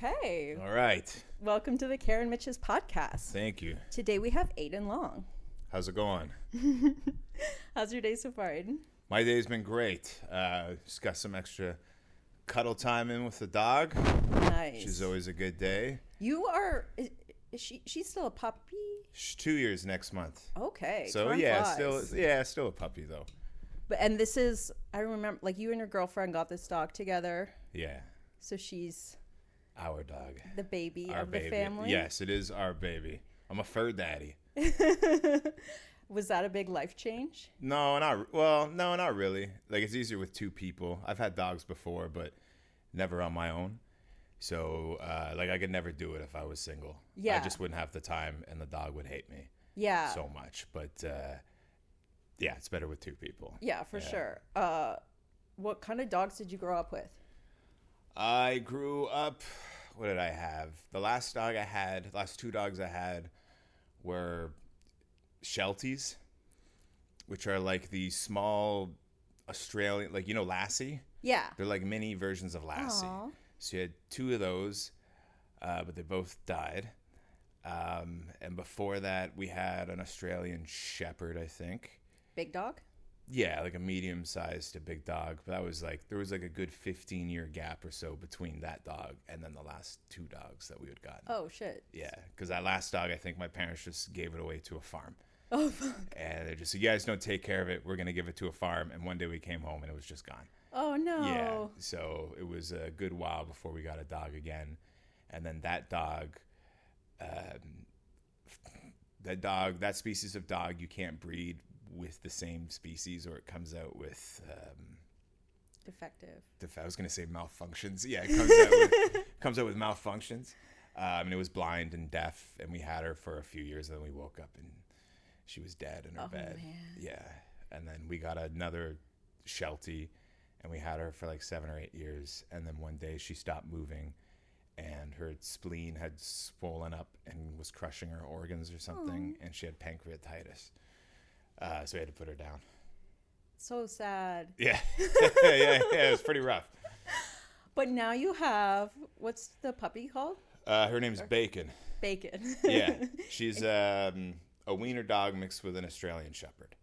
Okay. All right. Welcome to the Karen Mitches podcast. Thank you. Today we have Aiden Long. How's it going? How's your day so far, Aiden? My day's been great. Just got some extra cuddle time in with the dog. Nice. Which is always a good day. You are, she's still a puppy? She's 2 years next month. Okay. So time yeah, flies. still a puppy though. And this is, I remember, like you and your girlfriend got this dog together. Yeah. So she's Our dog. the baby Our of baby. the family. Yes, it is our baby. I'm a fur daddy. Was that a big life change? No, not really. Like it's easier with two people. I've had dogs before, but never on my own. So, I could never do it if I was single. Yeah. I just wouldn't have the time, and the dog would hate me. Yeah. So much. But, yeah, it's better with two people. Yeah, for sure. What kind of dogs did you grow up with? I grew up, what did I have? The last two dogs I had were Shelties, which are like the small Australian, like, Lassie? Yeah. They're like mini versions of Lassie. Aww. So you had two of those, but they both died. And before that, we had an Australian Shepherd, I think. Big dog? Yeah, like a medium-sized to big dog. But that was there was like a good 15-year gap or so between that dog and then the last two dogs that we had gotten. Oh, shit. Yeah, because that last dog, I think my parents just gave it away to a farm. Oh, fuck. And they just said, you guys don't take care of it. We're going to give it to a farm. And one day we came home and it was just gone. Oh, no. Yeah, so it was a good while before we got a dog again. And then that dog, that species of dog, you can't breed with the same species or it comes out with... defective. I was going to say malfunctions. Yeah, it comes out with malfunctions. And it was blind and deaf, and we had her for a few years, and then we woke up and she was dead in her bed. Man. Yeah, and then we got another Sheltie, and we had her for like 7 or 8 years, and then one day she stopped moving, and her spleen had swollen up and was crushing her organs or something, and she had pancreatitis. So we had to put her down. So sad. Yeah, it was pretty rough. But now you have, what's the puppy called? Her name's Bacon. Bacon. Yeah, she's a wiener dog mixed with an Australian Shepherd.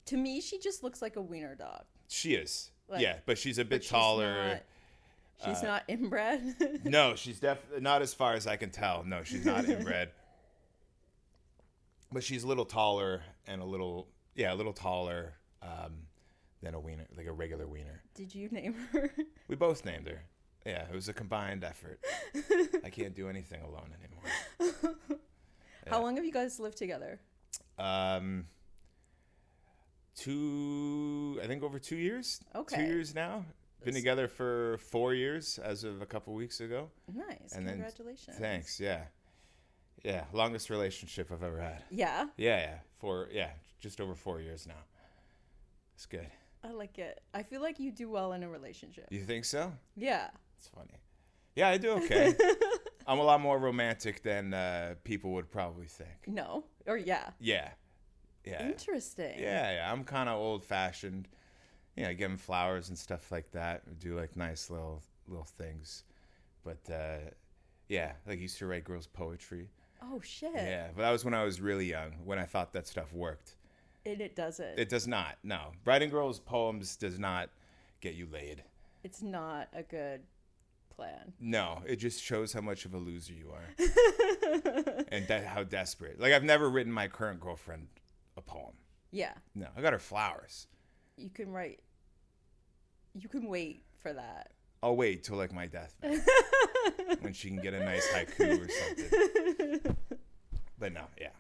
To me, she just looks like a wiener dog. She is. Like, yeah, but she's a bit she's taller. She's not inbred. No, she's not as far as I can tell. No, she's not inbred. But she's a little taller and a little taller than a wiener, like a regular wiener. Did you name her? We both named her. Yeah, it was a combined effort. I can't do anything alone anymore. How long have you guys lived together? I think over 2 years. Okay. 2 years now. Been together for 4 years as of a couple weeks ago. Nice. And congratulations. Thanks. Yeah. Yeah. Longest relationship I've ever had. Yeah? Yeah. Just over 4 years now. It's good. I like it. I feel like you do well in a relationship. You think so? Yeah. It's funny. Yeah, I do okay. I'm a lot more romantic than people would probably think. No. Or yeah. Yeah. Interesting. Yeah. I'm kind of old-fashioned. Give them flowers and stuff like that. Do like nice little things. But like used to write girls' poetry. Oh shit. Yeah, but that was when I was really young, when I thought that stuff worked. And it doesn't. It does not. No, writing girls' poems does not get you laid. It's not a good plan. No, it just shows how much of a loser you are, and how desperate. Like I've never written my current girlfriend a poem. Yeah. No, I got her flowers. You can wait for that. I'll wait till like my deathbed when she can get a nice haiku or something. But no, yeah.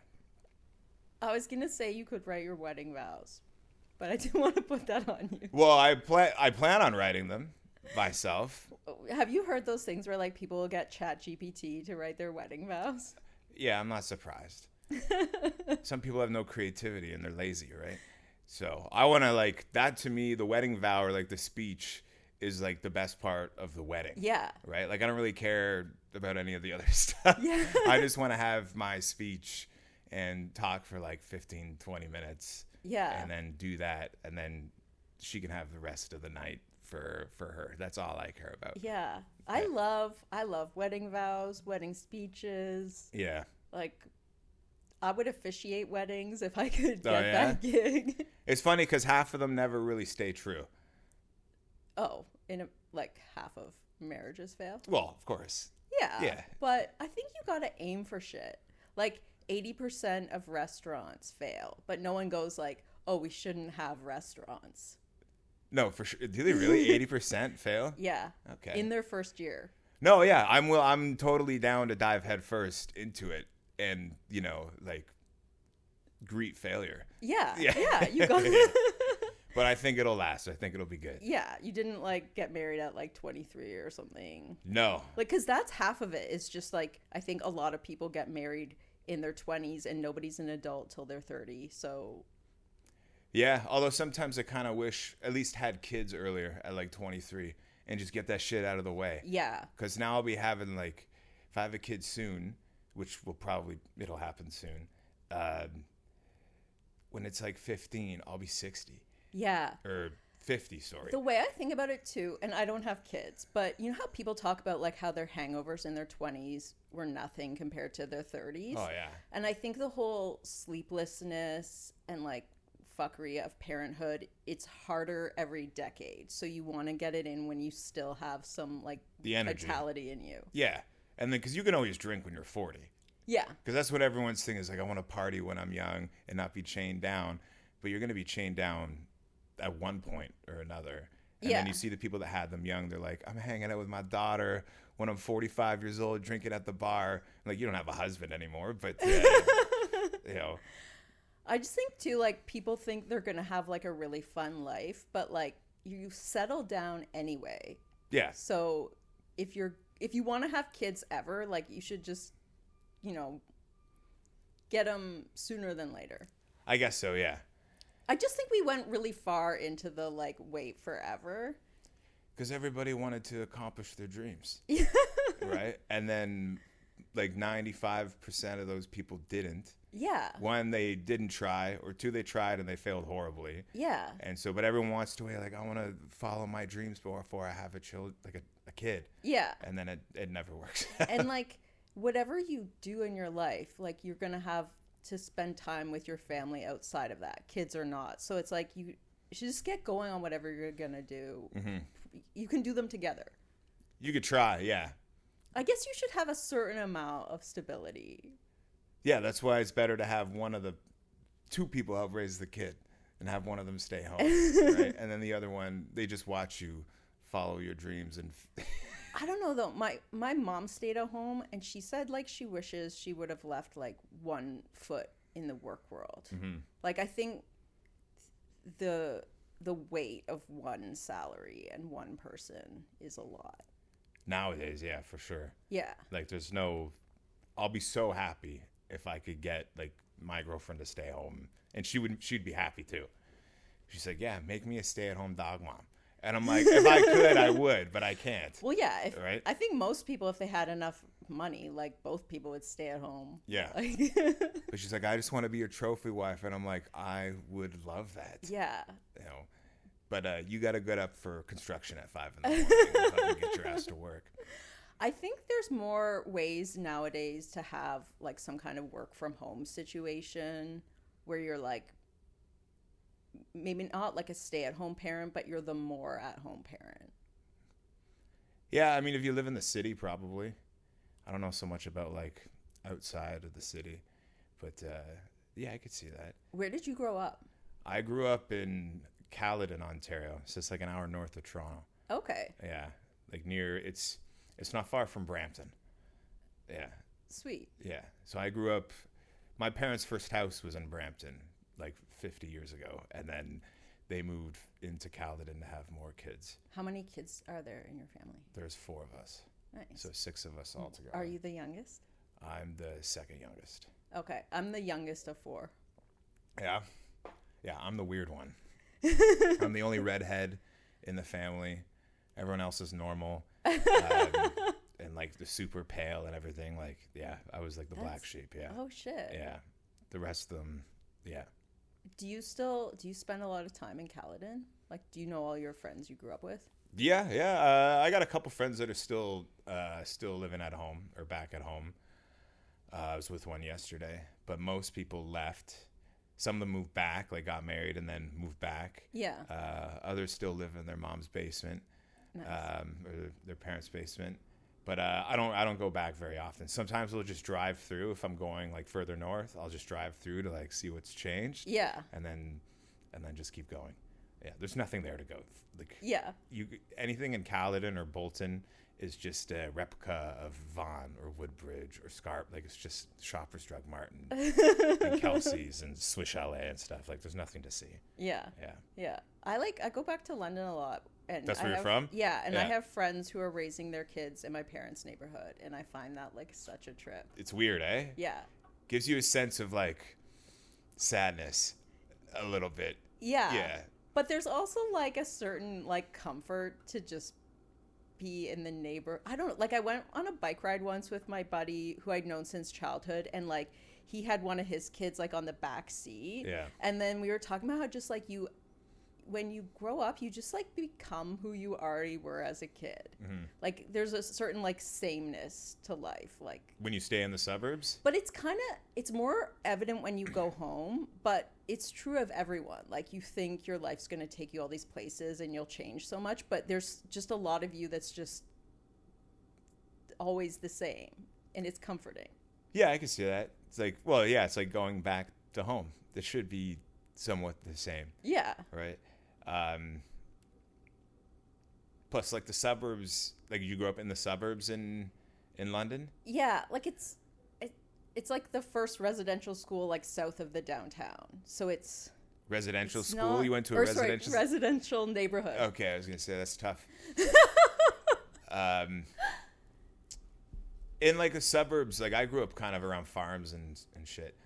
I was gonna say you could write your wedding vows, but I didn't want to put that on you. Well, I plan on writing them myself. Have you heard those things where like people will get ChatGPT to write their wedding vows? Yeah, I'm not surprised. Some people have no creativity and they're lazy, right? So I want to that to me, the wedding vow or the speech is the best part of the wedding. Yeah. Right? I don't really care about any of the other stuff. Yeah. I just want to have my speech and talk for 15, 20 minutes. Yeah. And then do that and then she can have the rest of the night for her. That's all I care about. Yeah. Yeah. I love wedding vows, wedding speeches. Yeah. Like, I would officiate weddings if I could Oh, get yeah? that gig. It's funny because half of them never really stay true. Oh, like half of marriages fail? Well, of course. Yeah. Yeah. But I think you gotta aim for shit. Like 80% of restaurants fail, but no one goes like, oh, we shouldn't have restaurants. No, for sure. Do they really? 80% fail? Yeah. Okay. In their first year. No, yeah. I'm totally down to dive headfirst into it and, like, greet failure. Yeah. Yeah. Yeah. You got But I think it'll last. I think it'll be good. Yeah. You didn't like get married at like 23 or something. No. Like, because that's half of it. It's just like, I think a lot of people get married in their 20s and nobody's an adult till they're 30. So. Yeah. Although sometimes I kind of wish at least had kids earlier at like 23 and just get that shit out of the way. Yeah. Because now I'll be having like, if I have a kid soon, which it'll happen soon. When it's like 15, I'll be 60. Yeah. Or 50, sorry. The way I think about it too, and I don't have kids, but you know how people talk about like how their hangovers in their 20s were nothing compared to their 30s? Oh, yeah. And I think the whole sleeplessness and like fuckery of parenthood, it's harder every decade. So you want to get it in when you still have some like The energy. vitality in you. Yeah. And then, because you can always drink when you're 40. Yeah. Because that's what everyone's thing is, like, I want to party when I'm young and not be chained down. But you're going to be chained down at one point or another. And Yeah. then you see the people that had them young, they're like, I'm hanging out with my daughter when I'm 45 years old, drinking at the bar. Like, you don't have a husband anymore, but, I just think too, like, people think they're going to have like a really fun life, but like you settle down anyway. Yeah. So if you want to have kids ever, like, you should just, get them sooner than later. I guess so, yeah. I just think we went really far into the like wait forever. Because everybody wanted to accomplish their dreams. Right? And then like 95% of those people didn't. Yeah. One, they didn't try, or two, they tried and they failed horribly. Yeah. And so, but everyone wants to wait, like, I want to follow my dreams before I have a kid. Yeah. And then it never works. And like whatever you do in your life, like you're going to have to spend time with your family outside of that, kids or not. So it's like you should just get going on whatever you're going to do. Mm-hmm. You can do them together. You could try, yeah. I guess you should have a certain amount of stability. Yeah, that's why it's better to have two people help raise the kid and have one of them stay home, right? And then the other one, they just watch you follow your dreams. And I don't know though. My mom stayed at home and she said like she wishes she would have left like one foot in the work world. Mm-hmm. Like I think the weight of one salary and one person is a lot. Nowadays, yeah, for sure. Yeah. Like I'll be so happy if I could get like my girlfriend to stay home, and she'd be happy too. She's like, yeah, make me a stay-at-home dog mom. And I'm like, if I could, I would, but I can't. Well, yeah. Right? I think most people, if they had enough money, like both people would stay at home. Yeah. Like, But she's like, I just want to be your trophy wife. And I'm like, I would love that. yeah. But you got to get up for construction at 5 in the morning and get your ass to work. I think there's more ways nowadays to have like some kind of work from home situation where you're like, maybe not like a stay-at-home parent, but you're the more at-home parent. Yeah, I mean, if you live in the city, probably. I don't know so much about like outside of the city, but yeah, I could see that. Where did you grow up? I grew up in Caledon, Ontario. So it's like an hour north of Toronto. Okay. Yeah, like it's not far from Brampton. Yeah. Sweet. Yeah. So I grew up. My parents' first house was in Brampton, like 50 years ago, and then they moved into Caledon to have more kids. How many kids are there in your family? There's 4 of us. Nice. So 6 of us all together. Are you the youngest? I'm the second youngest. Okay. I'm the youngest of 4. Yeah. Yeah, I'm the weird one. I'm the only redhead in the family. Everyone else is normal. And like the super pale and everything. Like, yeah, I was like the black sheep. Yeah. Oh, shit. Yeah. The rest of them, yeah. Do you spend a lot of time in Caledon? Like, do you know all your friends you grew up with? Yeah. I got a couple friends that are still living at home or back at home. I was with one yesterday, but most people left. Some of them moved back, like got married and then moved back. Yeah. Others still live in their mom's basement, Nice. or their parents' basement. But I don't go back very often. Sometimes we'll just drive through. If I'm going like further north, I'll just drive through to like see what's changed. Yeah. And then just keep going. Yeah, there's nothing there to go. Like Yeah. Anything in Caledon or Bolton is just a replica of Vaughan or Woodbridge or Scarp. Like it's just Shoppers Drug Mart and Kelsey's and Swiss Chalet and stuff. Like there's nothing to see. Yeah. Yeah. Yeah. I go back to London a lot. And That's where I you're have, from? Yeah, and I Yeah. have friends who are raising their kids in my parents' neighborhood, and I find that like such a trip. It's weird, eh? Yeah. Gives you a sense of like sadness a little bit. Yeah. Yeah. But there's also like a certain like comfort to just be in the I don't know. Like I went on a bike ride once with my buddy who I'd known since childhood, and like he had one of his kids like on the back seat. Yeah. And then we were talking about how just like when you grow up, you just like become who you already were as a kid. Mm-hmm. Like there's a certain like sameness to life. Like When you stay in the suburbs? but it's more evident when you go home, but it's true of everyone. Like you think your life's going to take you all these places and you'll change so much, but there's just a lot of you that's just always the same, and it's comforting. Yeah, I can see that. It's like, well, yeah, it's like going back to home. It should be somewhat the same, Yeah. right? Plus, like the suburbs, like you grew up in the suburbs in London? Yeah, like it's like the first residential school like south of the downtown. So it's Residential school? not, You went to a or, residential... sorry, residential neighborhood. Okay, I was going to say, that's tough. In like the suburbs, like I grew up kind of around farms and shit,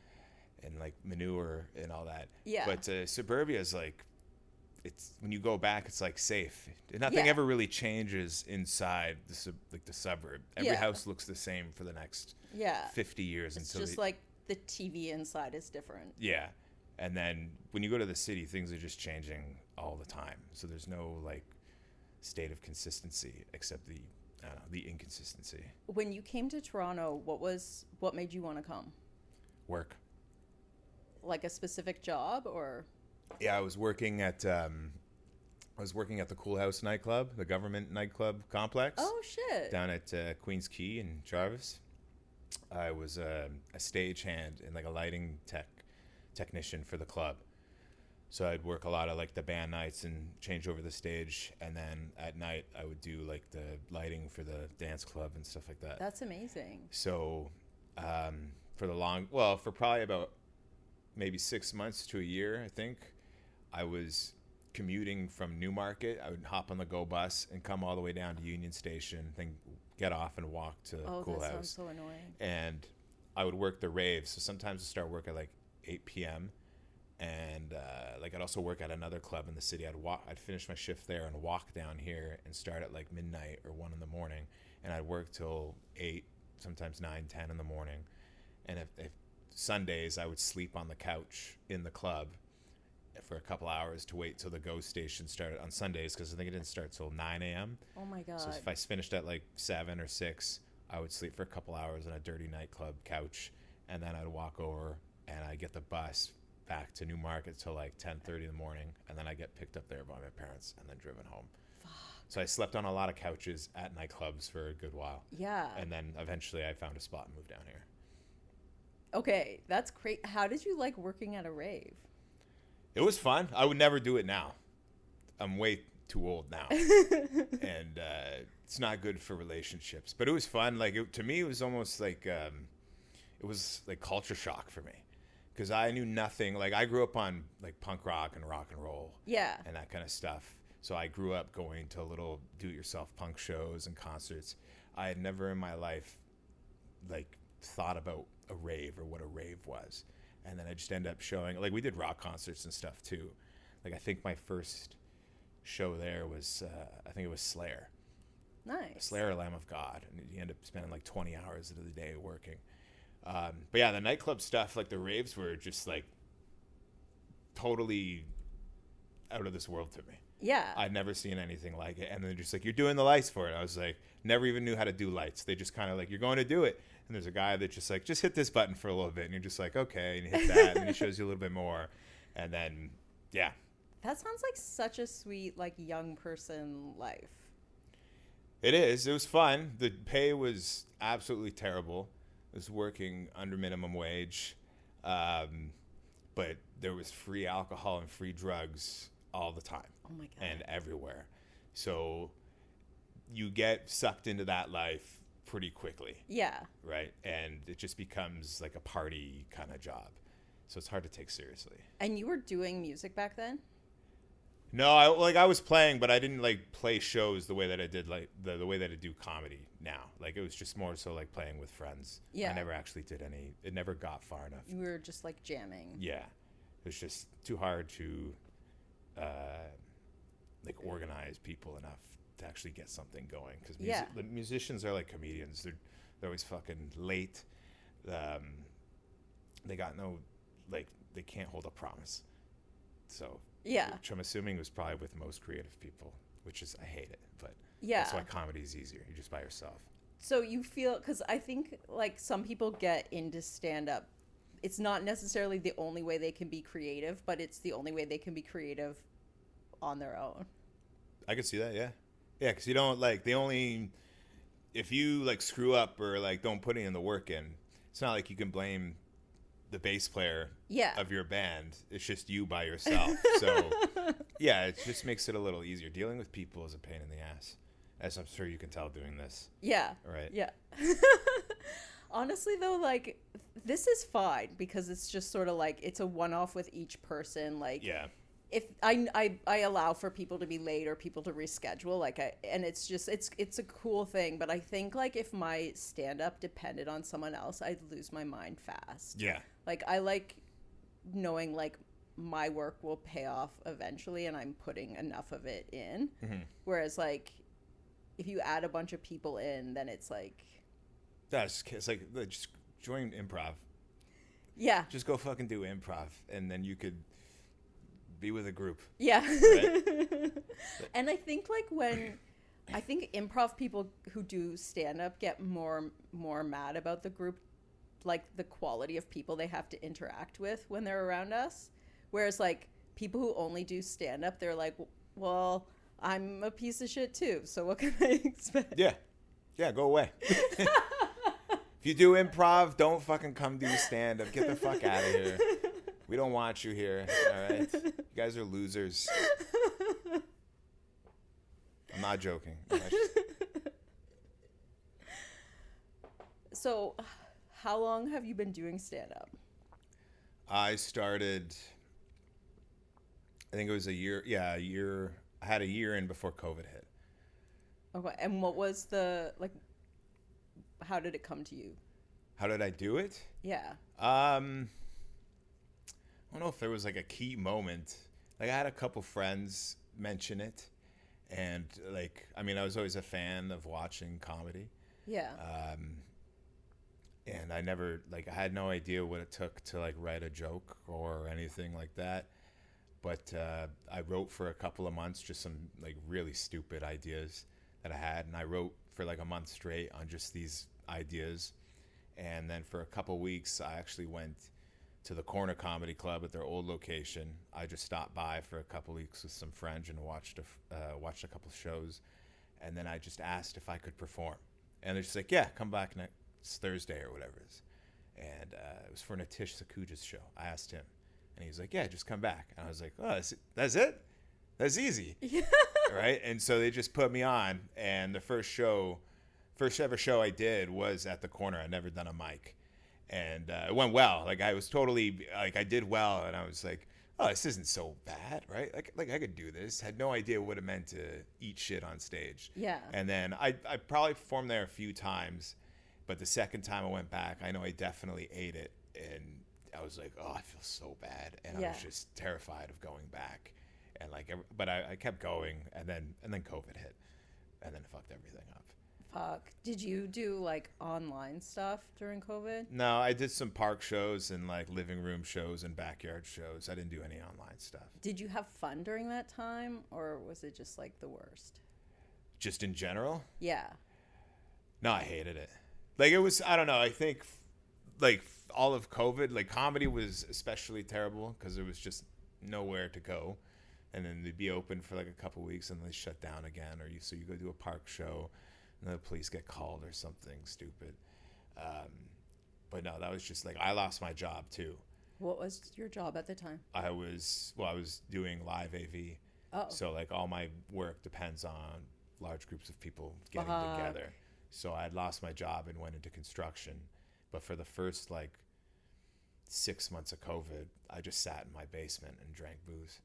and like manure and all that. Yeah. But suburbia is like, it's when you go back, it's like safe. Nothing Yeah. ever really changes inside the suburb. Every Yeah. house looks the same for the next Yeah. 50 years It's until just like the TV inside is different. yeah. And then when you go to the city, things are just changing all the time. So there's no like state of consistency except the inconsistency. When you came to Toronto, what made you want to come? Work. Like a specific job or? Yeah, I was working at the Cool House nightclub, the government nightclub complex. Oh shit. Down at Queens Quay in Jarvis. I was a stagehand and like a lighting technician for the club. So I'd work a lot of like the band nights and change over the stage, and then at night I would do like the lighting for the dance club and stuff like that. That's amazing. So for probably about maybe 6 months to a year, I think, I was commuting from Newmarket. I would hop on the GO bus and come all the way down to Union Station, then get off and walk to Cool that House. sounds so annoying. And I would work the raves. So sometimes I'd start work at like 8 p.m. And like I'd also work at another club in the city. I'd finish my shift there and walk down here and start at like midnight or 1 in the morning. And I'd work till 8, sometimes 9, 10 in the morning. And if Sundays, I would sleep on the couch in the club for a couple hours to wait till the GO station started on Sundays, because I think it didn't start till 9 a.m. Oh my god. So if I finished at like 7 or 6, I would sleep for a couple hours on a dirty nightclub couch, and then I'd walk over and I'd get the bus back to Newmarket till like 10:30 in the morning, and then I get picked up there by my parents and then driven home. Fuck. So I slept on a lot of couches at nightclubs for a good while. Yeah. And then eventually I found a spot and moved down here. Okay, that's great. How did you like working at a rave? It was fun. I would never do it now. I'm way too old now. And it's not good for relationships. But it was fun. Like to me, it was almost like it was like culture shock for me, because I knew nothing. Like I grew up on like punk rock and rock and roll. Yeah. And that kind of stuff. So I grew up going to little do-it-yourself punk shows and concerts. I had never in my life like thought about a rave or what a rave was. And then I just ended up showing, like we did rock concerts and stuff too. Like I think my first show there was, I think it was Slayer. Nice. Slayer, Lamb of God. And you end up spending like 20 hours of the day working. But yeah, the nightclub stuff, like the raves were just like totally out of this world to me. Yeah. I'd never seen anything like it. And they're just like, you're doing the lights for it. I was like, never even knew how to do lights. They just kind of like, you're going to do it. And there's a guy that just like, just hit this button for a little bit. And you're just like, okay. And you hit that. And then he shows you a little bit more. And then, yeah. That sounds like such a sweet, like, young person life. It is. It was fun. The pay was absolutely terrible. I was working under minimum wage. But there was free alcohol and free drugs all the time. Oh my God. And everywhere. So you get sucked into that life pretty quickly. Yeah. Right? And it just becomes like a party kind of job. So it's hard to take seriously. And you were doing music back then? No, I was playing, but I didn't like play shows the way that I did like the way that I do comedy now. Like it was just more so like playing with friends. Yeah. I never actually did any. It never got far enough. You were just like jamming. Yeah. It was just too hard to like organize people enough to actually get something going, because the musicians are like comedians. They're always fucking late. They got no, like, they can't hold a promise. So yeah, which I'm assuming was probably with most creative people, which is, I hate it, but yeah, that's why comedy is easier. You're just by yourself. So you feel, because I think like some people get into stand-up, it's not necessarily the only way they can be creative, but it's the only way they can be creative on their own. I could see that, yeah. Yeah, because you don't, like, if you, like, screw up or, like, don't put in the work in, it's not like you can blame the bass player of your band. It's just you by yourself. So, yeah, it just makes it a little easier. Dealing with people is a pain in the ass, as I'm sure you can tell doing this. Yeah. Right? Yeah. Honestly, though, like, this is fine because it's just sort of like it's a one-off with each person. Like, yeah. If I allow for people to be late or people to reschedule, like, and it's just it's a cool thing. But I think like if my stand-up depended on someone else, I'd lose my mind fast. Yeah. Like, I like knowing like my work will pay off eventually, and I'm putting enough of it in. Mm-hmm. Whereas like if you add a bunch of people in, then it's like it's like just join improv. Yeah. Just go fucking do improv, and then you could be with a group. Yeah. Right? And I think like I think improv people who do stand up get more mad about the group, like the quality of people they have to interact with when they're around us. Whereas like people who only do stand up, they're like, well, I'm a piece of shit too, so what can I expect? Yeah. Yeah, go away. If you do improv, don't fucking come do stand up. Get the fuck out of here. We don't want you here, all right? You guys are losers. I'm not joking. So, how long have you been doing stand-up? I started, I think it was a year. Yeah, a year. I had a year in before COVID hit. Okay, and what was the, like, how did it come to you? How did I do it? Yeah. I don't know if there was like a key moment. Like I had a couple friends mention it, and like, I mean, I was always a fan of watching comedy. Yeah. And I never, like, I had no idea what it took to like write a joke or anything like that. But I wrote for a couple of months, just some like really stupid ideas that I had, and I wrote for like a month straight on just these ideas. And then for a couple weeks, I actually went to the Corner Comedy Club at their old location. I just stopped by for a couple weeks with some friends and watched a couple shows. And then I just asked if I could perform. And they're just like, yeah, come back next Thursday or whatever it is. And it was for Nitish Sakuja's show. I asked him. And he was like, yeah, just come back. And I was like, oh, that's it? That's easy. Yeah. Right? And so they just put me on. And the first ever show I did was at the Corner. I'd never done a mic. And it went well. Like I was totally, like I did well. And I was like, oh, this isn't so bad, right? Like I could do this. Had no idea what it meant to eat shit on stage. Yeah. And then I probably performed there a few times. But the second time I went back, I know I definitely ate it. And I was like, oh, I feel so bad. And I was just terrified of going back. And like, but I kept going. And then COVID hit. And then it fucked everything up. Fuck. Did you do like online stuff during COVID? No, I did some park shows and like living room shows and backyard shows. I didn't do any online stuff. Did you have fun during that time, or was it just like the worst? Just in general? Yeah. No, I hated it. Like it was, I don't know. I think like all of COVID, like comedy was especially terrible because there was just nowhere to go. And then they'd be open for like a couple weeks and they shut down again. So you go do a park show and the police get called or something stupid. But no, that was just like, I lost my job too. What was your job at the time? I was doing live AV. Oh. So like all my work depends on large groups of people getting together. So I had lost my job and went into construction. But for the first like 6 months of COVID, I just sat in my basement and drank booze.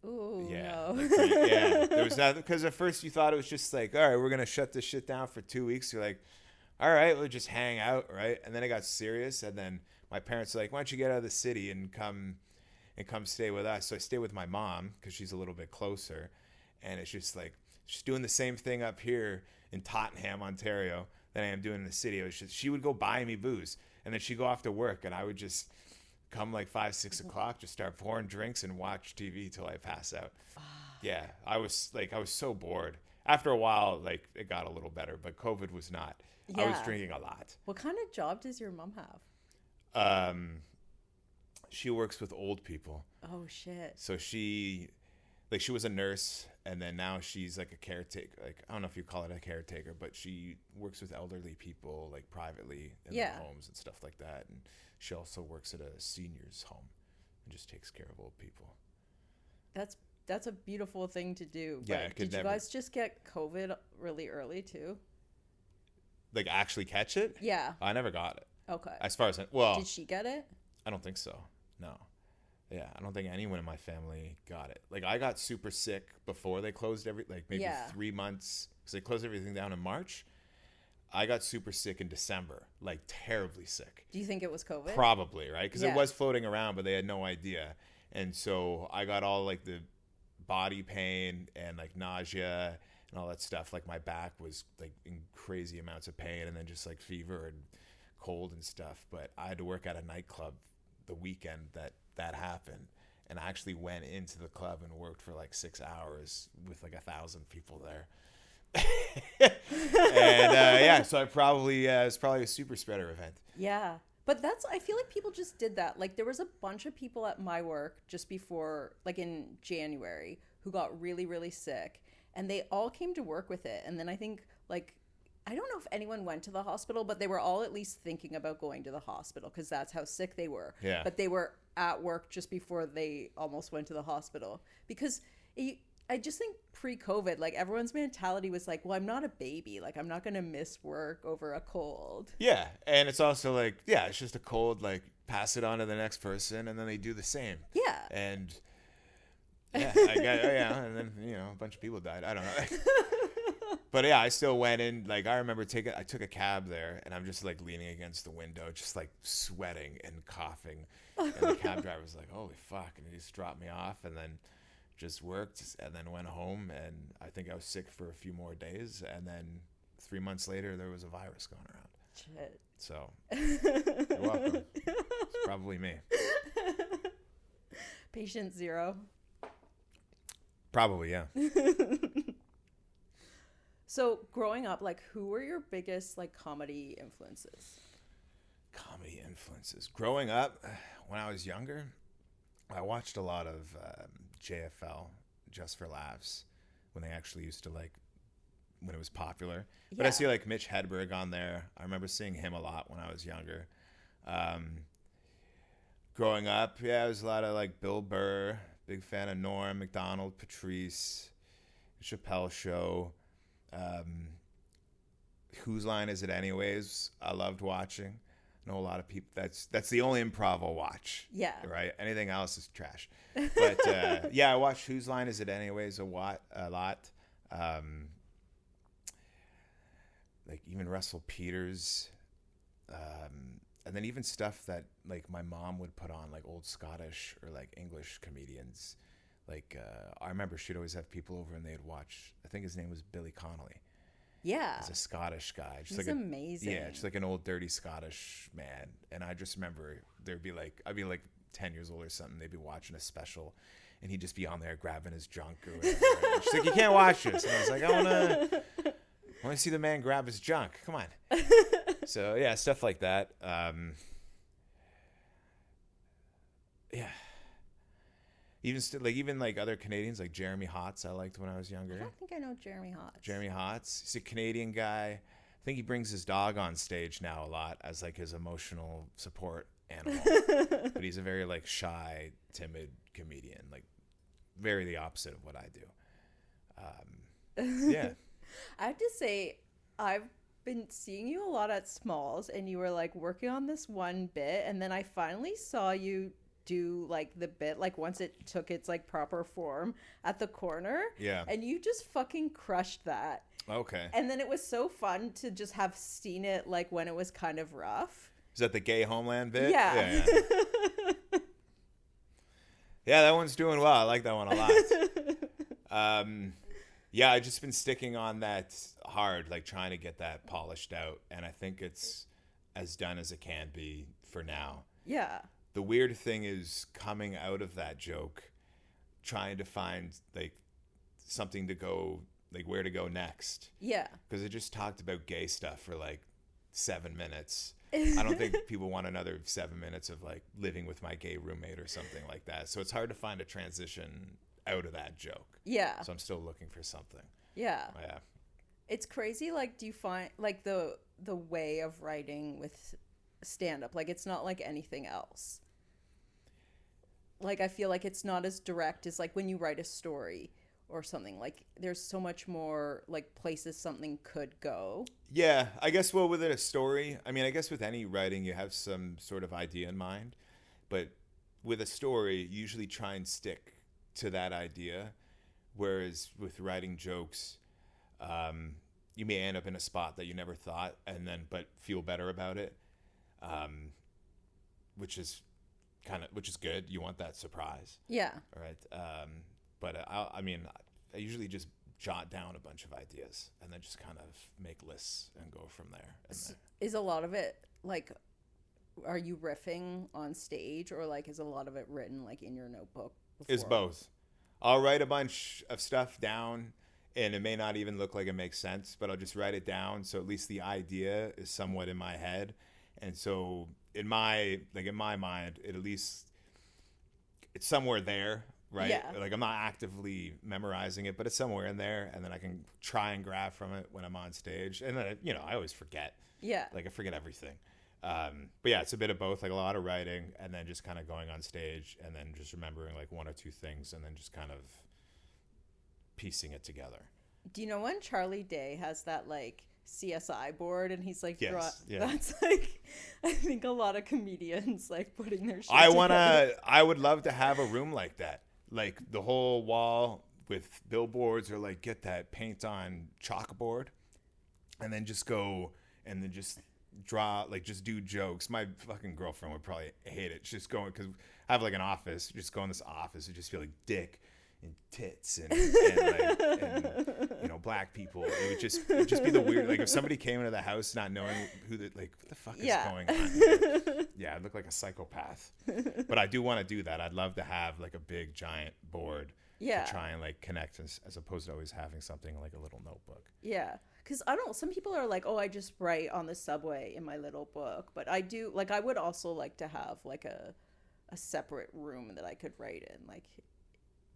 Ooh, yeah, no. like, yeah. There was nothing, because at first you thought it was just like, all right, we're gonna shut this shit down for 2 weeks. You're like, all right, we'll just hang out, right? And then it got serious, and then my parents were like, why don't you get out of the city and come stay with us? So I stay with my mom because she's a little bit closer, and it's just like she's doing the same thing up here in Tottenham, Ontario, that I am doing in the city. It was just, she would go buy me booze, and then she'd go off to work, and I would just come like 5-6 o'clock, just start pouring drinks and watch TV till I pass out. Yeah, I was so bored. After a while, like it got a little better, but COVID was not. Yeah. I was drinking a lot. What kind of job does your mom have? She works with old people. Oh shit. So she was a nurse, and then now she's like a caretaker. Like, I don't know if you call it a caretaker, but she works with elderly people like privately in their homes and stuff like that. And she also works at a seniors home and just takes care of old people. That's a beautiful thing to do. Yeah, But did you guys just get COVID really early too? Like actually catch it? Yeah. I never got it. Okay. As far as Did she get it? I don't think so. No. Yeah, I don't think anyone in my family got it. Like, I got super sick before they closed maybe 3 months, because they closed everything down in March. I got super sick in December, like terribly sick. Do you think it was COVID? Probably, right? Because it was floating around, but they had no idea. And so I got all like the body pain and like nausea and all that stuff. Like my back was like in crazy amounts of pain, and then just like fever and cold and stuff. But I had to work at a nightclub the weekend that happened, and I actually went into the club and worked for like 6 hours with like 1,000 people there. And so it's probably a super spreader event. Yeah. But I feel like people just did that. Like there was a bunch of people at my work just before, like in January, who got really, really sick, and they all came to work with it. And then I think like, I don't know if anyone went to the hospital, but they were all at least thinking about going to the hospital because that's how sick they were. Yeah. But they were at work just before they almost went to the hospital, because I just think pre-COVID, like everyone's mentality was like, well, I'm not a baby. Like I'm not going to miss work over a cold. Yeah. And it's also like, yeah, it's just a cold, like pass it on to the next person, and then they do the same. Yeah. And yeah, and then, a bunch of people died. I don't know. But yeah, I still went in. Like I remember I took a cab there, and I'm just like leaning against the window, just like sweating and coughing. And the cab driver was like, holy fuck. And he just dropped me off, and then just worked, and then went home. And I think I was sick for a few more days. And then 3 months later, there was a virus going around. Shit. So you're welcome. It's probably me. Patient zero. Probably, yeah. So growing up, like who were your biggest like comedy influences? Comedy influences. Growing up, when I was younger, I watched a lot of JFL, Just for Laughs, when they actually used to when it was popular. But I see like Mitch Hedberg on there. I remember seeing him a lot when I was younger. Growing up, it was a lot of like Bill Burr, big fan of Norm Macdonald, Patrice, Chappelle Show. Whose Line Is It Anyways? I loved watching. I know a lot of people. That's the only improv I'll watch. Yeah. Right. Anything else is trash. But I watched Whose Line Is It Anyways a lot. Like even Russell Peters, and then even stuff that like my mom would put on, like old Scottish or like English comedians. Like I remember she'd always have people over and they'd watch. I think his name was Billy Connolly. Yeah. He's a Scottish guy. Just He's like amazing. Yeah, just like an old dirty Scottish man. And I just remember I'd be like 10 years old or something. They'd be watching a special, and he'd just be on there grabbing his junk or whatever. And she's like, you can't watch this. And I was like, I want to see the man grab his junk. Come on. So yeah, stuff like that. Yeah. Even like other Canadians, like Jeremy Hotz, I liked when I was younger. I don't think I know Jeremy Hotz. Jeremy Hotz, he's a Canadian guy. I think he brings his dog on stage now a lot as like his emotional support animal. But he's a very like shy, timid comedian, like very the opposite of what I do. Yeah. I have to say, I've been seeing you a lot at Smalls, and you were like working on this one bit, and then I finally saw you do like the bit, like once it took its like proper form at the corner. Yeah. And you just fucking crushed that. Okay. And then it was so fun to just have seen it like when it was kind of rough. Is that the gay homeland bit? Yeah. Yeah, yeah, that one's doing well. I like that one a lot. Yeah, I've just been sticking on that hard, like trying to get that polished out. And I think it's as done as it can be for now. Yeah. The weird thing is coming out of that joke, trying to find like something to go, like where to go next. Yeah. Because it just talked about gay stuff for like 7 minutes. I don't think people want another 7 minutes of like living with my gay roommate or something like that. So it's hard to find a transition out of that joke. Yeah. So I'm still looking for something. Yeah. Yeah. It's crazy. Like, do you find like the way of writing with stand up, like it's not like anything else? Like, I feel like it's not as direct as like when you write a story or something. Like, there's so much more like places something could go. Yeah, I guess, well, with a story, I mean, I guess with any writing, you have some sort of idea in mind. But with a story, you usually try and stick to that idea. Whereas with writing jokes, you may end up in a spot that you never thought, but feel better about it, which is good. You want that surprise. Yeah. All right. But I mean, I usually just jot down a bunch of ideas and then just kind of make lists and go from there. Is a lot of it like, are you riffing on stage, or like is a lot of it written like in your notebook before? It's both. I'll write a bunch of stuff down, and it may not even look like it makes sense, but I'll just write it down so at least the idea is somewhat in my head. And so in my mind, it's somewhere there, right? Yeah. Like, I'm not actively memorizing it, but it's somewhere in there, and then I can try and grab from it when I'm on stage. And then, I always forget. Yeah. Like, I forget everything. But yeah, it's a bit of both, like a lot of writing and then just kind of going on stage and then just remembering like one or two things and then just kind of piecing it together. Do you know when Charlie Day has that like CSI board and he's like, Yes, yeah. That's like, I think a lot of comedians like putting their shit together. I would love to have a room like that, like the whole wall with billboards, or like get that paint on chalkboard and then just go and then just draw, like just do jokes. My fucking girlfriend would probably hate it. She's just going, because I have like an office, just go in this office and just feel like dick and tits and black people. It would just be the weird, like if somebody came into the house not knowing what the fuck is going on here? Yeah, I'd look like a psychopath. But I do want to do that. I'd love to have like a big giant board to try and like connect as opposed to always having something like a little notebook. Yeah. Because some people are like, oh, I just write on the subway in my little book. But I do, like, I would also like to have like a separate room that I could write in. Like,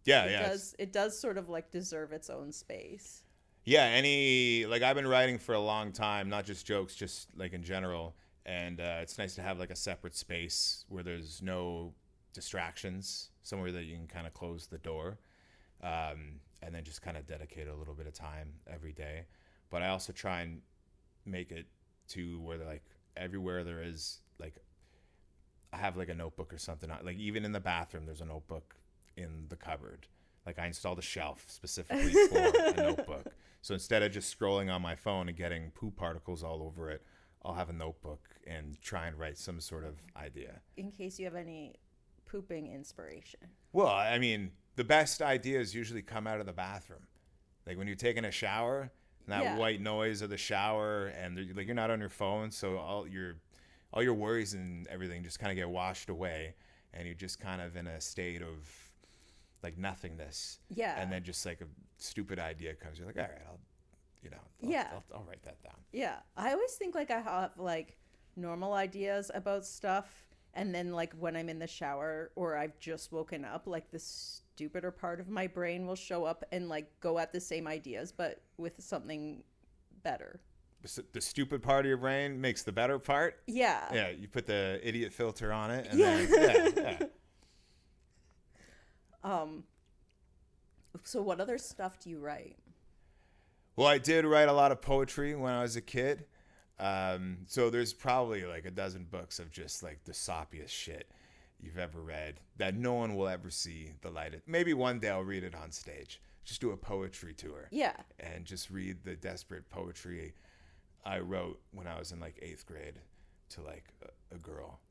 it does sort of like deserve its own space. Yeah, I've been writing for a long time, not just jokes, just like in general. And it's nice to have like a separate space where there's no distractions, somewhere that you can kind of close the door, and then just kind of dedicate a little bit of time every day. But I also try and make it to where like everywhere there is, like I have like a notebook or something. Like even in the bathroom, there's a notebook in the cupboard. Like I installed a shelf specifically for a notebook. So instead of just scrolling on my phone and getting poop particles all over it, I'll have a notebook and try and write some sort of idea. In case you have any pooping inspiration. Well, I mean, the best ideas usually come out of the bathroom. Like when you're taking a shower, and that white noise of the shower, and like you're not on your phone, so all your worries and everything just kind of get washed away, and you're just kind of in a state of like nothingness. Yeah. And then just like a stupid idea comes, you're like, all right, I'll write that down. Yeah. I always think like I have like normal ideas about stuff, and then like when I'm in the shower or I've just woken up, like the stupider part of my brain will show up and like go at the same ideas but with something better. The stupid part of your brain makes the better part. Yeah. You put the idiot filter on it, and then So what other stuff do you write? Well, I did write a lot of poetry when I was a kid. So there's probably like a dozen books of just like the soppiest shit you've ever read that no one will ever see the light of. Maybe one day I'll read it on stage. Just do a poetry tour. Yeah. And just read the desperate poetry I wrote when I was in like 8th grade to like a girl.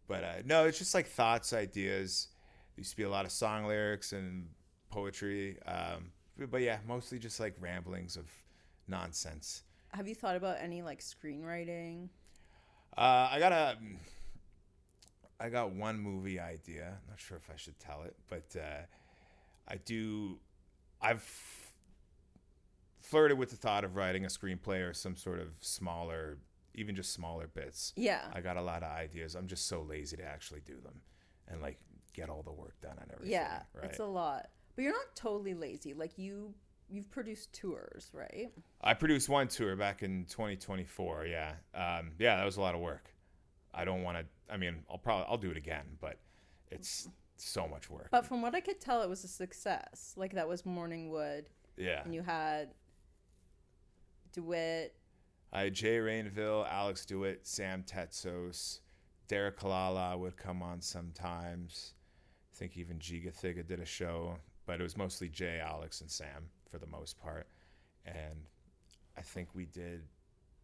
But no, it's just like thoughts, ideas. There used to be a lot of song lyrics and poetry. But yeah, mostly just like ramblings of nonsense. Have you thought about any like screenwriting? I got one movie idea. I'm not sure if I should tell it, but I've flirted with the thought of writing a screenplay or some sort of smaller, even just smaller bits. Yeah. I got a lot of ideas. I'm just so lazy to actually do them and like get all the work done and everything. Yeah, right? it's a lot. But you're not totally lazy. Like you've produced tours, right? I produced one tour back in 2024. Yeah. That was a lot of work. I don't want to, I mean, I'll do it again, but it's so much work. But from what I could tell, it was a success. Like that was Morningwood. Yeah. And you had DeWitt. I had Jay Rainville, Alex DeWitt, Sam Tetsos, Derek Kalala would come on sometimes. I think even Giga Thiga did a show, but it was mostly Jay, Alex, and Sam for the most part. And I think we did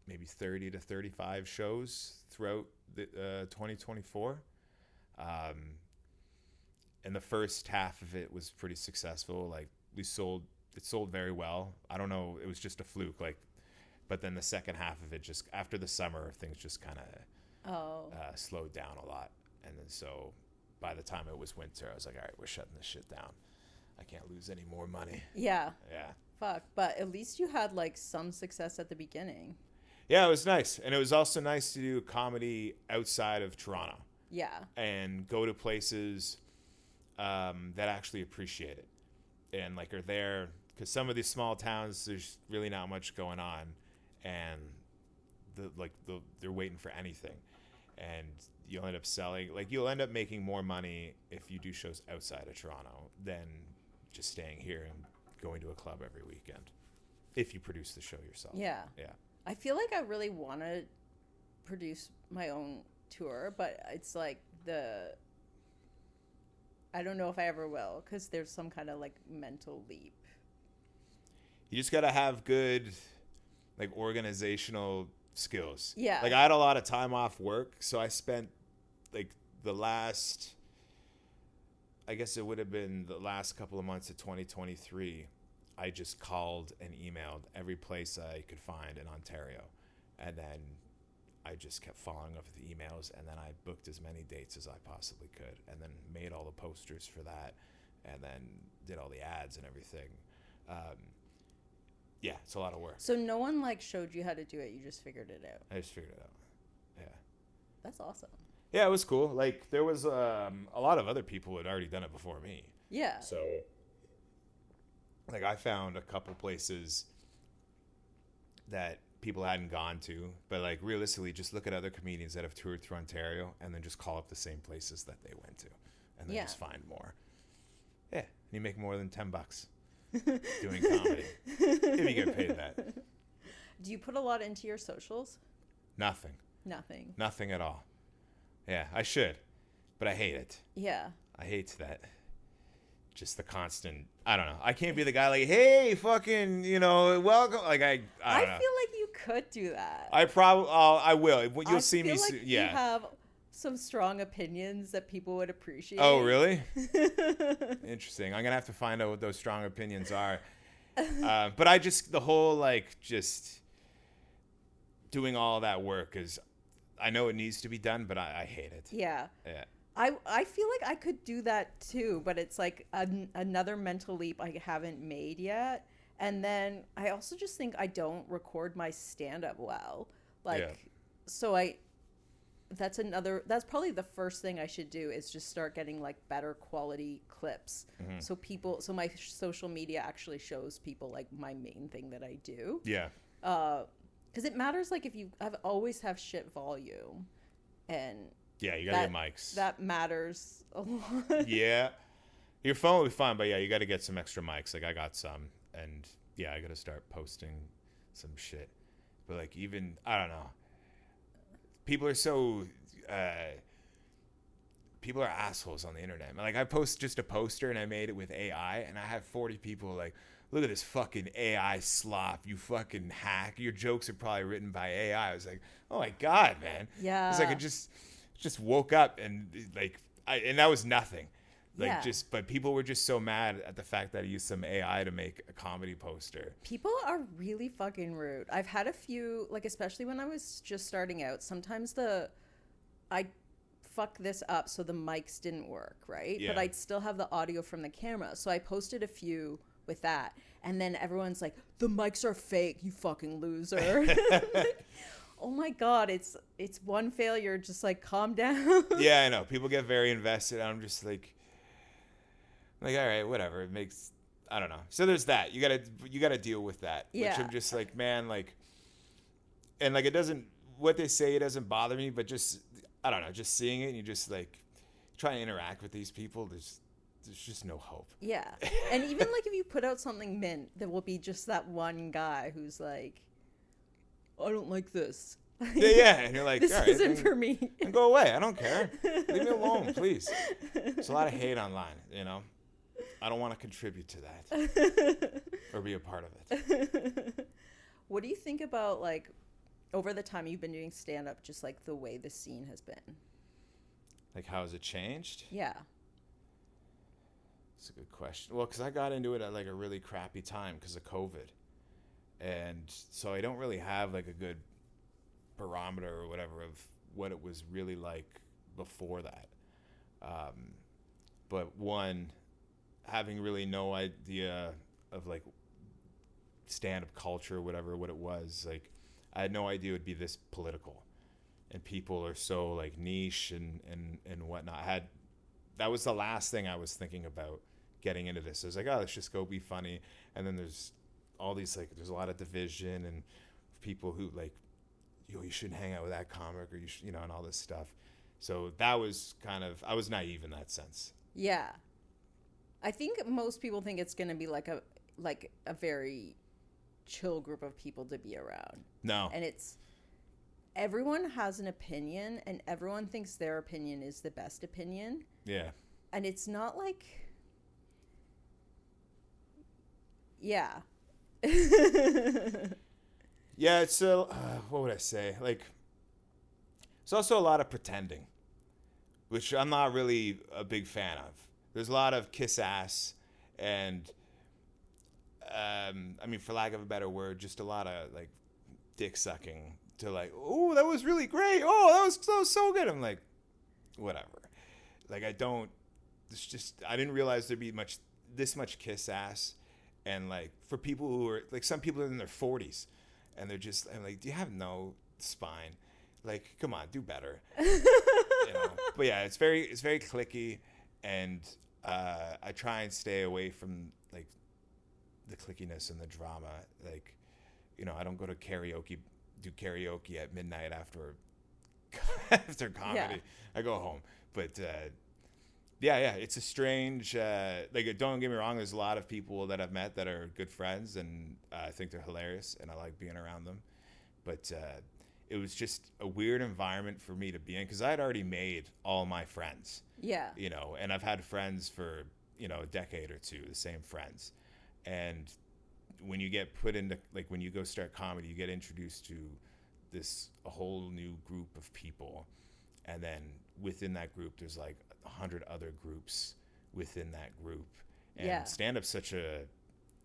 maybe 30 to 35 shows throughout the 2024. And the first half of it was pretty successful. Like it sold very well. I don't know, it was just a fluke. Like, but then the second half of it, just after the summer, things just kind of slowed down a lot. And then so by the time it was winter, I was like, all right, we're shutting this shit down. I can't lose any more money. Yeah. Yeah. Fuck. But at least you had like some success at the beginning. Yeah, it was nice. And it was also nice to do comedy outside of Toronto. Yeah. And go to places that actually appreciate it and like are there, because some of these small towns there's really not much going on, and they're waiting for anything, and you'll end up making more money if you do shows outside of Toronto than just staying here and going to a club every weekend if you produce the show yourself. Yeah. I feel like I really want to produce my own tour, but it's like I don't know if I ever will, because there's some kind of like mental leap. You just got to have good like organizational skills. Yeah. Like I had a lot of time off work, so I spent like I guess it would have been the last couple of months of 2023. I just called and emailed every place I could find in Ontario, and then I just kept following up with emails, and then I booked as many dates as I possibly could, and then made all the posters for that, and then did all the ads and everything. Yeah, it's a lot of work. So no one like showed you how to do it. You just figured it out. I just figured it out. Yeah. That's awesome. Yeah, it was cool. Like there was a lot of other people who had already done it before me. Yeah. So like I found a couple places that people hadn't gone to, but like realistically just look at other comedians that have toured through Ontario and then just call up the same places that they went to and then just find more. Yeah, and you make more than $10 doing comedy if you get paid that. Do you put a lot into your socials? Nothing at all. Yeah, I should, but I hate it. Yeah, I hate that. Just the constant, I don't know. I can't be the guy like, hey, fucking, welcome. Like, I don't know. I feel like you could do that. I will. You'll see me. Like yeah. You have some strong opinions that people would appreciate. Oh, really? Interesting. I'm going to have to find out what those strong opinions are. But I just, the whole like just doing all that work is, I know it needs to be done, but I hate it. Yeah. Yeah. I feel like I could do that too, but it's like another mental leap I haven't made yet. And then I also just think I don't record my stand up well. Like, Yeah. so that's probably the first thing I should do is just start getting like better quality clips. So my social media actually shows people like my main thing that I do. Yeah. Because it matters, like if I've always have shit volume, and Yeah, you gotta get mics. that matters a lot. Yeah. Your phone will be fine, but yeah, you gotta get some extra mics. Like I got some, and yeah, I gotta start posting some shit. But like even, I don't know. People are so, people are assholes on the internet. Like I post just a poster and I made it with AI, and I have 40 people like, look at this fucking AI slop, you fucking hack. Your jokes are probably written by AI. I was like, oh my God, man. Yeah. It's like I just woke up and like, and that was nothing. Like Yeah. but people were just so mad at the fact that I used some AI to make a comedy poster. People are really fucking rude. I've had a few, like especially when I was just starting out, sometimes I fuck this up so the mics didn't work, right? Yeah. But I'd still have the audio from the camera. So I posted a few with that. And then everyone's like, the mics are fake, you fucking loser. Oh my God, it's one failure, just like calm down. Yeah, I know. People get very invested. I'm just like all right, whatever. It makes, I don't know. So there's that. You gotta deal with that. Yeah. Which I'm just like, man, like, and like it doesn't, what they say, it doesn't bother me, but just, I don't know, just seeing it and you just like try to interact with these people, there's just no hope. Yeah. And even like if you put out something mint, there will be just that one guy who's like, I don't like this. Yeah, and you're like, This all right, isn't then, for me. then go away. I don't care. Leave me alone, please. There's a lot of hate online, you know? I don't want to contribute to that or be a part of it. What do you think about like over the time you've been doing stand up, just like the way the scene has been? Like, how has it changed? Yeah. That's a good question. Well, because I got into it at like a really crappy time because of COVID. And so I don't really have like a good barometer or whatever of what it was really like before that. But one, having really no idea of like stand-up culture or whatever, what it was, like I had no idea it would be this political, and people are so like niche and whatnot. That was the last thing I was thinking about getting into this. I was like, oh, let's just go be funny. And then there's all these like, there's a lot of division and people who like, you shouldn't hang out with that comic, or you know, and all this stuff. So that was kind of, I was naive in that sense. Yeah. I think most people think it's going to be like a very chill group of people to be around. No. And everyone has an opinion and everyone thinks their opinion is the best opinion. Yeah. And it's not like, yeah. Yeah, it's what would I say? Like, it's also a lot of pretending, which I'm not really a big fan of. There's a lot of kiss ass and, I mean, for lack of a better word, just a lot of like dick sucking to like, oh, that was really great. Oh, that was so good. I'm like, whatever. Like, I didn't realize there'd be this much kiss ass. And like, for people who are like, some people are in their 40s and I'm like, do you have no spine? Like, come on, do better. You know? But yeah, it's very cliquey, and I try and stay away from like the clickiness and the drama. Like, you know, I don't go to do karaoke at midnight after comedy. Yeah. I go home. But yeah, it's a strange, like, don't get me wrong, there's a lot of people that I've met that are good friends, and I think they're hilarious, and I like being around them. But it was just a weird environment for me to be in, because I had already made all my friends. Yeah. You know, and I've had friends for, you know, a decade or two, the same friends. And when you get put into, like, when you go start comedy, you get introduced to a whole new group of people. And then within that group, there's like 100 other groups within that group. And Yeah. stand-up's such a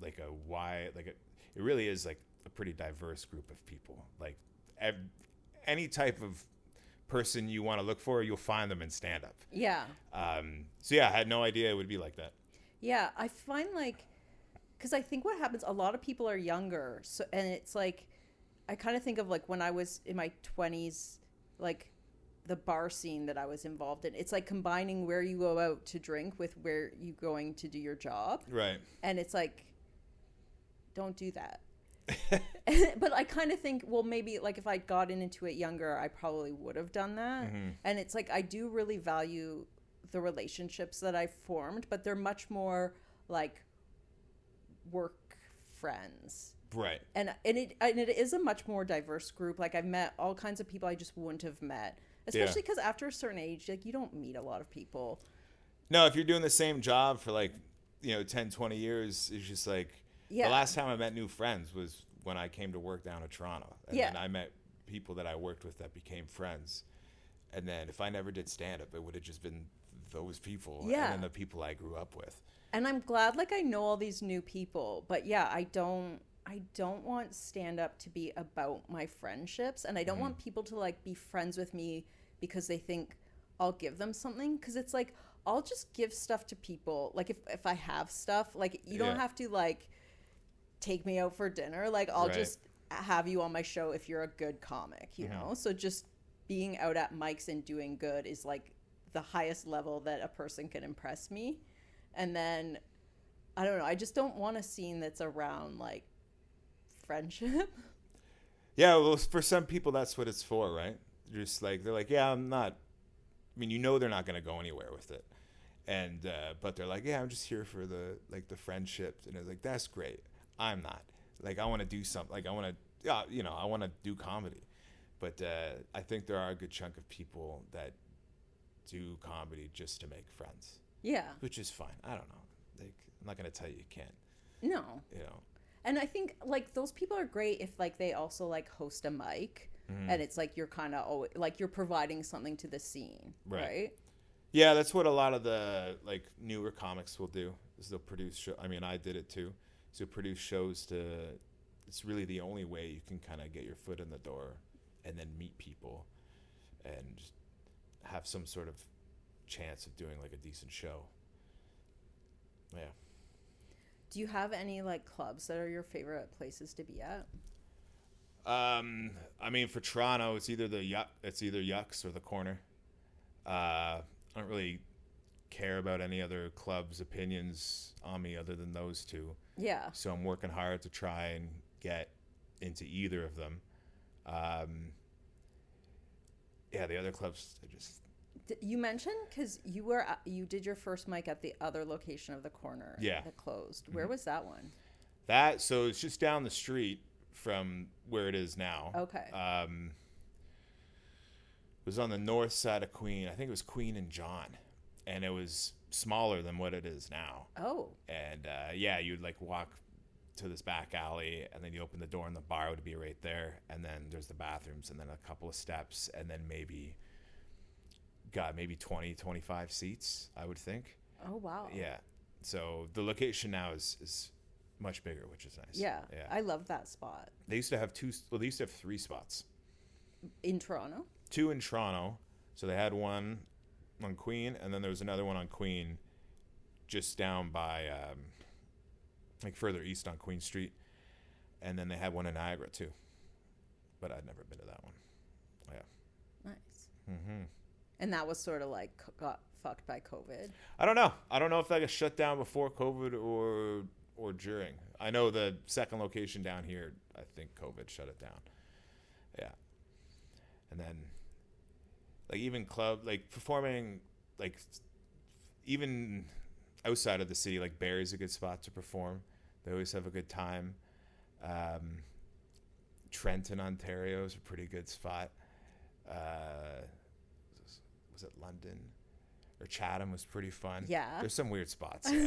like a wide, like it really is like a pretty diverse group of people. Like any type of person you want to look for, you'll find them in stand up. Yeah. So yeah, I had no idea it would be like that. Yeah, I find like, because I think what happens, a lot of people are younger, so, and it's like, I kind of think of like when I was in my 20s, like the bar scene that I was involved in. It's like combining where you go out to drink with where you going to do your job. Right. And it's like, don't do that. But I kind of think, well, maybe like if I got into it younger, I probably would have done that. Mm-hmm. And it's like, I do really value the relationships that I've formed, but they're much more like work friends. Right. And it is a much more diverse group. Like I've met all kinds of people I just wouldn't have met, especially because after a certain age, like you don't meet a lot of people. No, if you're doing the same job for like, 10, 20 years, it's just like, the last time I met new friends was when I came to work down in Toronto. And then I met people that I worked with that became friends. And then if I never did stand up, it would have just been those people and then the people I grew up with. And I'm glad like I know all these new people, but I don't want stand up to be about my friendships, and I don't want people to like be friends with me because they think I'll give them something, because it's like I'll just give stuff to people. Like if I have stuff, like you don't have to like take me out for dinner. Like I'll just have you on my show if you're a good comic, you know? So just being out at mics and doing good is like the highest level that a person can impress me. And then I don't know, I just don't want a scene that's around like friendship. Yeah, well, for some people that's what it's for, right? Just like they're like, yeah, I'm not, I mean, they're not going to go anywhere with it. And but they're like, yeah, I'm just here for the friendship. And it's like, that's great. I'm not. Like I want to do something. Like I want to I want to do comedy. But I think there are a good chunk of people that do comedy just to make friends. Yeah. Which is fine. I don't know. Like I'm not going to tell you can't. No. You know. And I think like those people are great if like they also like host a mic and it's like you're kind of like you're providing something to the scene, right? Yeah, that's what a lot of the like newer comics will do. Is they'll produce show. I mean, I did it too. So produce shows to. It's really the only way you can kind of get your foot in the door, and then meet people, and have some sort of chance of doing like a decent show. Yeah. Do you have any like clubs that are your favorite places to be at? I mean, for Toronto, it's either Yucks or the Corner. I don't really care about any other clubs' opinions on me other than those two. Yeah. So I'm working hard to try and get into either of them. The other clubs are just. You mentioned because you did your first mic at the other location of the Corner. Yeah. That closed. Where was that one? So it's just down the street from where it is now. Okay. It was on the north side of Queen. I think it was Queen and John, and it was smaller than what it is now. Oh. And you'd like walk to this back alley, and then you open the door, and the bar would be right there, and then there's the bathrooms, and then a couple of steps, and then maybe 20, 25 seats, I would think. Oh, wow. Yeah. So the location now is much bigger, which is nice. Yeah. I love that spot. They used to have 3 spots. In Toronto? 2 in Toronto. So they had one on Queen, and then there was another one on Queen just down by, like further east on Queen Street. And then they had one in Niagara too. But I'd never been to that one. Yeah. Nice. Mm-hmm. And that was sort of like got fucked by COVID. I don't know if that got shut down before COVID or during. I know the second location down here, I think COVID shut it down. Yeah. And then like even performing like even outside of the city, like Barrie's a good spot to perform. They always have a good time. Trenton, Ontario is a pretty good spot. Was it London or Chatham was pretty fun. Yeah. There's some weird spots. Yeah.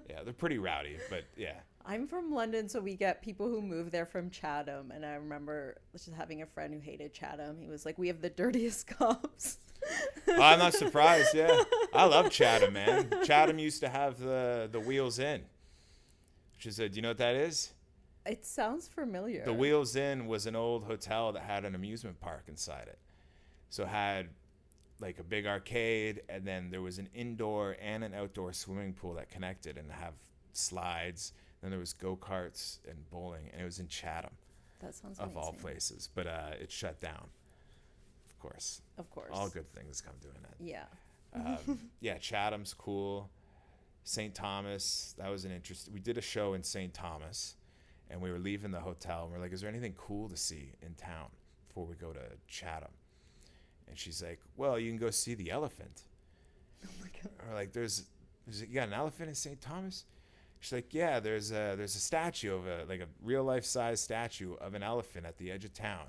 Yeah, they're pretty rowdy, but yeah. I'm from London, so we get people who move there from Chatham. And I remember just having a friend who hated Chatham. He was like, we have the dirtiest cops. Oh, I'm not surprised, yeah. I love Chatham, man. Chatham used to have the Wheels Inn, She said, "Do you know what that is?" It sounds familiar. The Wheels Inn was an old hotel that had an amusement park inside it. So it had like a big arcade, and then there was an indoor and an outdoor swimming pool that connected and have slides. Then there was go-karts and bowling, and it was in Chatham. That sounds of amazing. all places. But it shut down, of course. Of course. All good things come to an end. Yeah. Yeah, Chatham's cool. St. Thomas, that was an interesting... We did a show in St. Thomas, and we were leaving the hotel, and we're like, is there anything cool to see in town before we go to Chatham? And she's like, well, you can go see the elephant. Oh my God. Or like, you got an elephant in St. Thomas? She's like, yeah, there's a statue of a real life size statue of an elephant at the edge of town.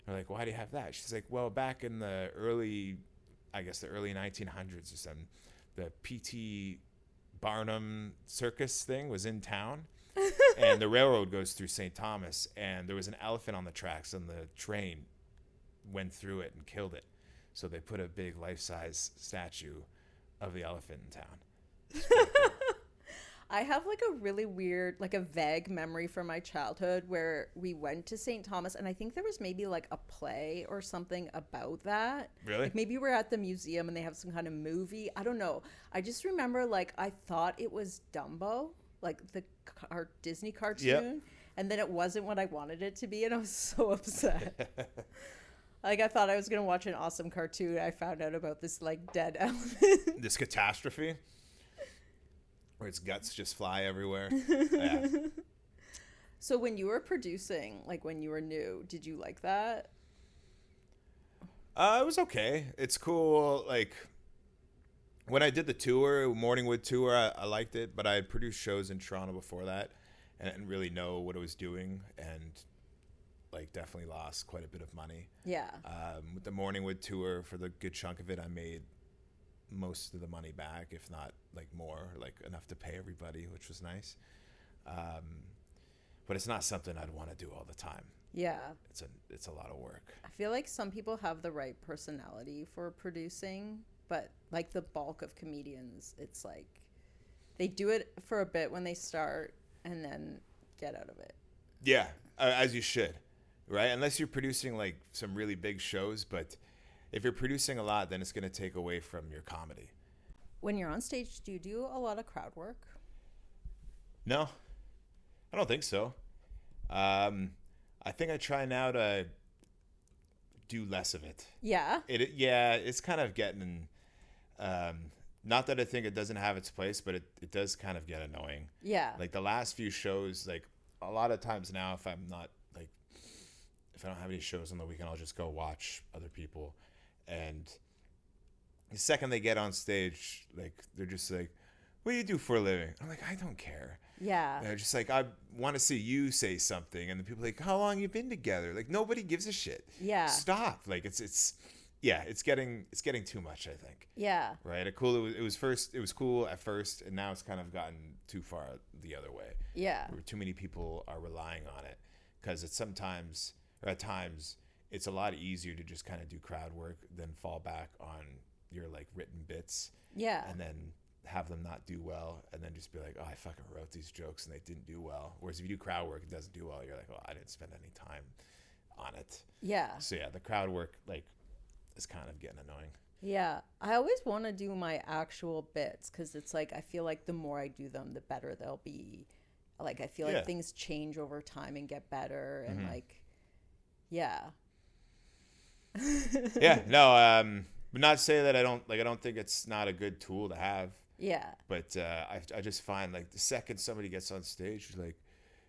And we're like, why do you have that? She's like, well, back in the early 1900s or something, the P.T. Barnum circus thing was in town, and the railroad goes through St. Thomas, and there was an elephant on the tracks, and the train went through it and killed it. So they put a big life-size statue of the elephant in town. I have like a really weird, like a vague memory from my childhood where we went to St. Thomas, and I think there was maybe like a play or something about that. Really? Like maybe we're at the museum and they have some kind of movie. I don't know. I just remember like I thought it was Dumbo, like the Disney cartoon. Yep. And then it wasn't what I wanted it to be, and I was so upset. Like I thought I was going to watch an awesome cartoon. I found out about this like dead elephant. This catastrophe where its guts just fly everywhere. Yeah. So when you were producing, like when you were new, did you like that? It was okay. It's cool. Like when I did the tour, Morningwood tour, I liked it, but I had produced shows in Toronto before that and I didn't really know what I was doing, and like definitely lost quite a bit of money. Yeah. With the Morningwood tour, for the good chunk of it, I made most of the money back, if not like more, like enough to pay everybody, which was nice. But it's not something I'd want to do all the time. Yeah. It's a lot of work. I feel like some people have the right personality for producing, but like the bulk of comedians, it's like they do it for a bit when they start and then get out of it. Yeah, as you should, right? Unless you're producing like some really big shows, but if you're producing a lot, then it's going to take away from your comedy. When you're on stage, do you do a lot of crowd work? No, I don't think so. I think I try now to do less of it. Yeah. Yeah, it's kind of getting, not that I think it doesn't have its place, but it does kind of get annoying. Yeah. Like the last few shows, like a lot of times now, if I don't have any shows on the weekend, I'll just go watch other people. And the second they get on stage, like they're just like, what do you do for a living? I'm like, I don't care. Yeah. They're just like, I want to see you say something. And the people are like, how long you been together? Like nobody gives a shit. Yeah. Stop. Like it's getting too much, I think. Yeah. Right. It was cool at first, and now it's kind of gotten too far the other way. Yeah. Where too many people are relying on it, because at times it's a lot easier to just kind of do crowd work than fall back on your like written bits. Yeah. And then have them not do well, and then just be like, oh, I fucking wrote these jokes and they didn't do well. Whereas if you do crowd work, it doesn't do well. You're like, oh, I didn't spend any time on it. Yeah. So yeah, the crowd work like is kind of getting annoying. Yeah. I always want to do my actual bits because it's like I feel like the more I do them, the better they'll be. Like I feel like things change over time and get better, and like, yeah. Yeah. No. But not to say that I don't think it's not a good tool to have. Yeah. But I just find like the second somebody gets on stage, it's like,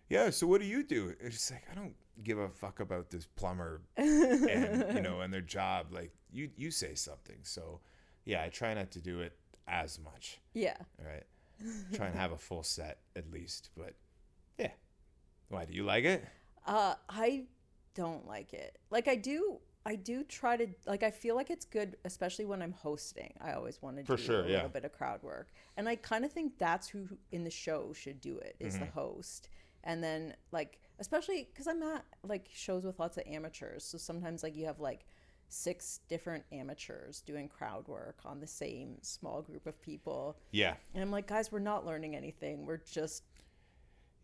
yeah, so what do you do? It's just like, I don't give a fuck about this plumber and and their job. Like you say something. So yeah, I try not to do it as much. Yeah. All right. Try and have a full set at least. But yeah. Why, do you like it? I don't like it. Like I do try to, like, I feel like it's good, especially when I'm hosting. I always want to do a little bit of crowd work. And I kind of think that's who in the show should do it, is the host. And then, like, especially because I'm at, like, shows with lots of amateurs. So sometimes, like, you have, like, 6 different amateurs doing crowd work on the same small group of people. Yeah. And I'm like, guys, we're not learning anything. We're just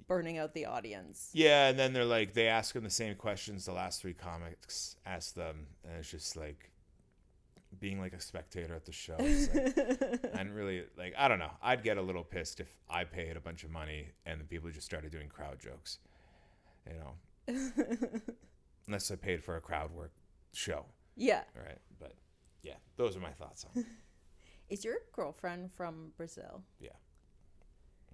burning out the audience. Yeah, and then they're like, they ask them the same questions the last three comics asked them, and it's just like being like a spectator at the show. It's like, and really, like, I don't know. I'd get a little pissed if I paid a bunch of money and the people just started doing crowd jokes, you know, unless I paid for a crowd work show. Yeah. Right. But yeah, those are my thoughts on it. Is your girlfriend from Brazil? Yeah.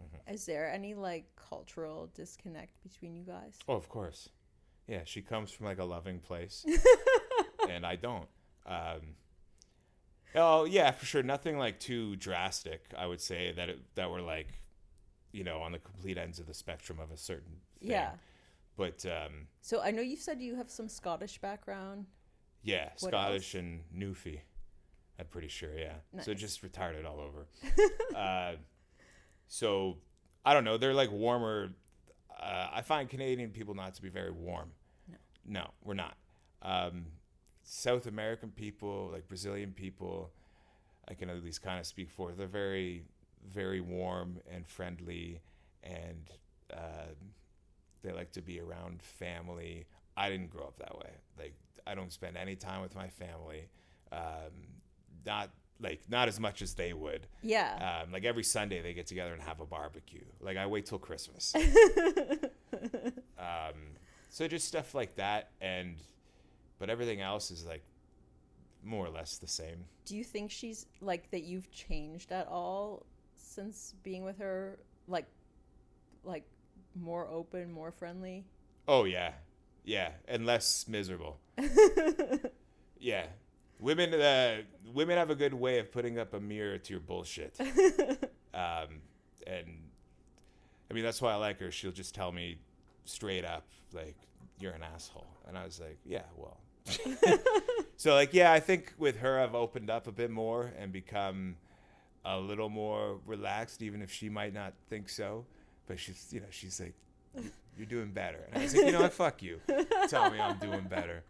Mm-hmm. Is there any like cultural disconnect between you guys? Oh, of course. Yeah, she comes from like a loving place, and I don't. Oh yeah, for sure. Nothing like too drastic. I would say that we're like, you know, on the complete ends of the spectrum of a certain thing. Yeah. But so I know you said you have some Scottish background. Yeah, What Scottish else? and Newfie. I'm pretty sure. Yeah. Nice. So just retarded all over. So I don't know. They're like warmer. I find Canadian people not to be very warm. No, we're not. South American people, like Brazilian people, I can at least kind of speak for. They're very, very warm and friendly, and they like to be around family. I didn't grow up that way. Like, I don't spend any time with my family. Not as much as they would. Yeah. Like every Sunday they get together and have a barbecue. Like I wait till Christmas. So just stuff like that, but everything else is like more or less the same. Do you think she's like that you've changed at all since being with her? Like more open, more friendly? Oh yeah. Yeah, and less miserable. Yeah. Women have a good way of putting up a mirror to your bullshit. And I mean, that's why I like her. She'll just tell me straight up, like, you're an asshole. And I was like, yeah, well. So, like, yeah, I think with her, I've opened up a bit more and become a little more relaxed, even if she might not think so. But she's like, you're doing better. And I was like, you know what, fuck you. Tell me I'm doing better.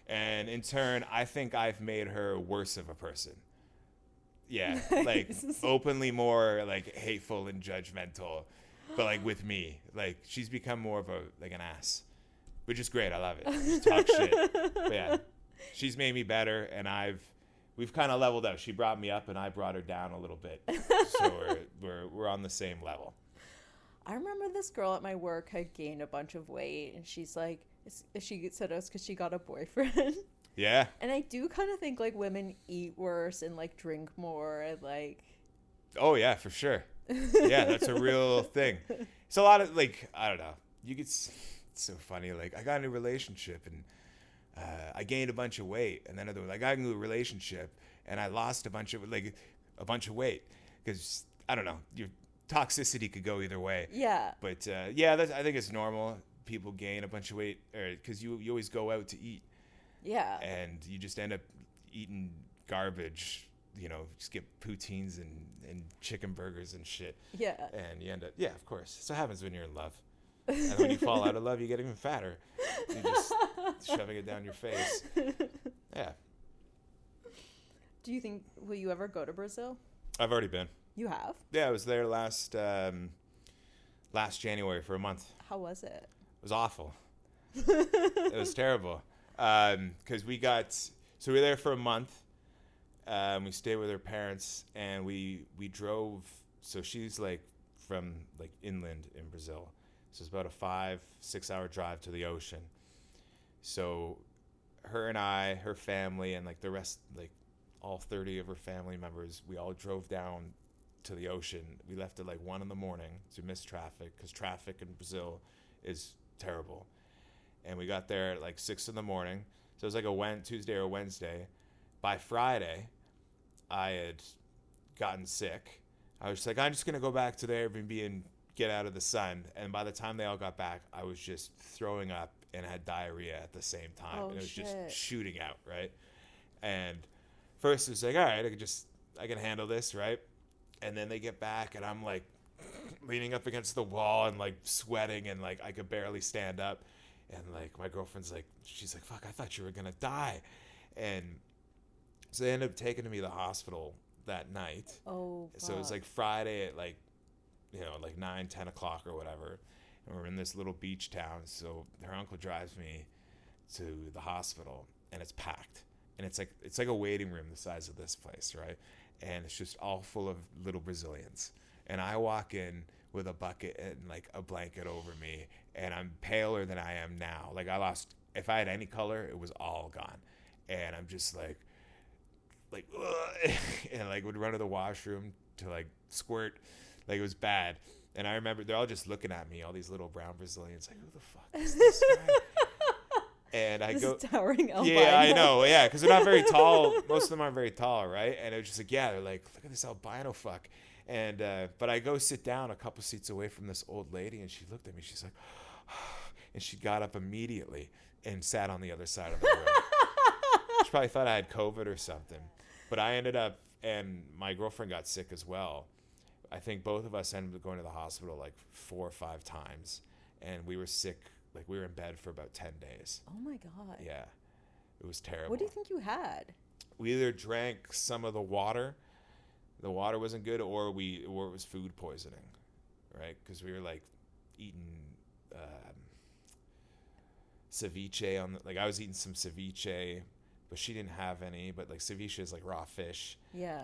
And in turn, I think I've made her worse of a person. Yeah, like openly more like hateful and judgmental, but like with me, like she's become more of an ass, which is great. I love it. Just talk shit. But yeah, she's made me better, and we've kind of leveled out. She brought me up, and I brought her down a little bit. So we're on the same level. I remember this girl at my work had gained a bunch of weight, and she's like, she said it was because she got a boyfriend. Yeah. And I do kind of think like women eat worse and like drink more and like. Oh yeah, for sure. Yeah, that's a real thing. It's a lot of like, I don't know. It's so funny. Like I got in a relationship and I gained a bunch of weight, and then I got into a relationship and I lost a bunch of weight because I don't know. Your toxicity could go either way. Yeah. But yeah, I think it's normal. People gain a bunch of weight because you always go out to eat. Yeah. And you just end up eating garbage, just get poutines and chicken burgers and shit. Yeah. And you end up, yeah, of course. So it happens when you're in love. And when you fall out of love, you get even fatter. You're just shoving it down your face. Yeah. Do you think, will you ever go to Brazil? I've already been. You have? Yeah, I was there last January for a month. How was it? It was awful. It was terrible. Because we were there for a month. We stayed with her parents, and we drove. So she's like from like inland in Brazil, so it's about a 5-6 hour drive to the ocean. So her and I, her family, and like the rest, like all 30 of her family members, we all drove down to the ocean. We left at like 1 a.m. to miss traffic, because traffic in Brazil is terrible. And we got there at like 6 a.m. So it was like a Tuesday or Wednesday. By Friday, I had gotten sick. I was just like, I'm just going to go back to the Airbnb and get out of the sun. And by the time they all got back, I was just throwing up and had diarrhea at the same time. Oh, and it was shit. just shooting out, right? And first it was like, all right, I can handle this, right? And then they get back, and I'm like leaning up against the wall and like sweating, and like I could barely stand up. And like my girlfriend's like, she's like, fuck, I thought you were gonna die. And so they ended up taking me to the hospital that night. Oh, So it was fuck. like Friday at like 9, 10 o'clock or whatever. and we're in this little beach town. So her uncle drives me to the hospital, and it's packed, and it's like a waiting room the size of this place, right? And it's just all full of little Brazilians. And I walk in with a bucket and like a blanket over me, and I'm paler than I am now. Like if I had any color, it was all gone. And I'm just like ugh, and like would run to the washroom to like squirt. Like it was bad. And I remember they're all just looking at me, all these little brown Brazilians, like, who the fuck is this guy? And I go, towering albino. Yeah, I know, yeah, because they're not very tall. Most of them aren't very tall, right? And it was just like, yeah, they're like, look at this albino fuck. And but I go sit down a couple seats away from this old lady, and she looked at me. She's like, and she got up immediately and sat on the other side of the room. She probably thought I had COVID or something. But I ended up, and my girlfriend got sick as well. I think both of us ended up going to the hospital like 4 or 5 times, and we were sick. Like, we were in bed for about 10 days. Oh, my God. Yeah. It was terrible. What do you think you had? We either drank some of the water. The water wasn't good, or it was food poisoning, right? Because we were, like, eating ceviche. I was eating some ceviche, but she didn't have any. But, like, ceviche is, like, raw fish. Yeah.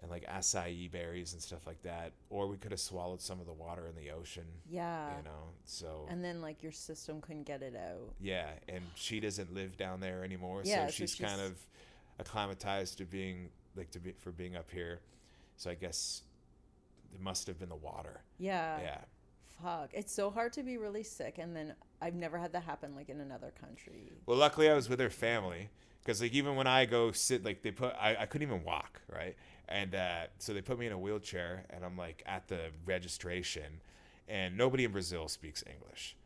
And like acai berries and stuff like that, or we could have swallowed some of the water in the ocean. Yeah. You know, so. And then like your system couldn't get it out. Yeah, and she doesn't live down there anymore, Yeah, so she's kind of acclimatized to being up here. So I guess it must have been the water. Yeah. Yeah. Fuck. It's so hard to be really sick, and then I've never had that happen like in another country. Well, luckily I was with her family, because like even when I go sit, like I couldn't even walk, right? And so they put me in a wheelchair, and I'm like at the registration, and nobody in Brazil speaks English,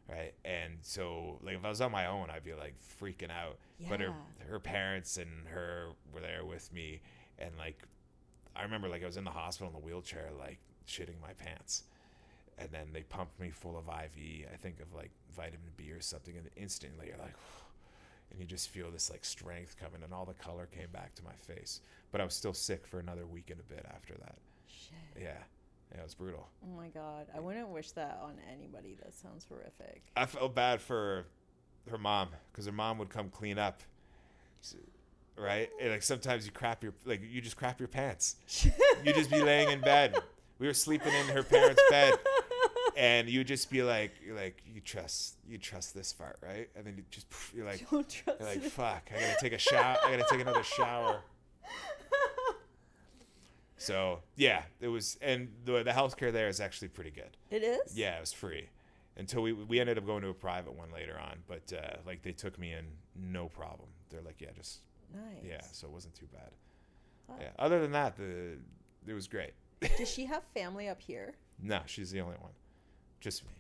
right? And so like if I was on my own, I'd be like freaking out. Yeah. But her parents and her were there with me, and like I remember like I was in the hospital in the wheelchair, like shitting my pants, and then they pumped me full of IV, I think of like vitamin B or something, and instantly you're like, and you just feel this like strength coming, and all the color came back to my face. But I was still sick for another week and a bit after that. Shit. Yeah, it was brutal. Oh my God, I wouldn't wish that on anybody. That sounds horrific. I felt bad for her mom, because her mom would come clean up, right? And like sometimes you just crap your pants. You just be laying in bed. We were sleeping in her parents' bed, and you just be like, you trust this fart, right? And then you're like, fuck, I gotta take a shower. I gotta take another shower. So yeah, it was, and the healthcare there is actually pretty good. It is? Yeah, it was free until we ended up going to a private one later on. But like they took me in, no problem. They're like, yeah, just nice. Yeah, so it wasn't too bad. Oh. Yeah. Other than that, it was great. Does she have family up here? No, she's the only one. Just me.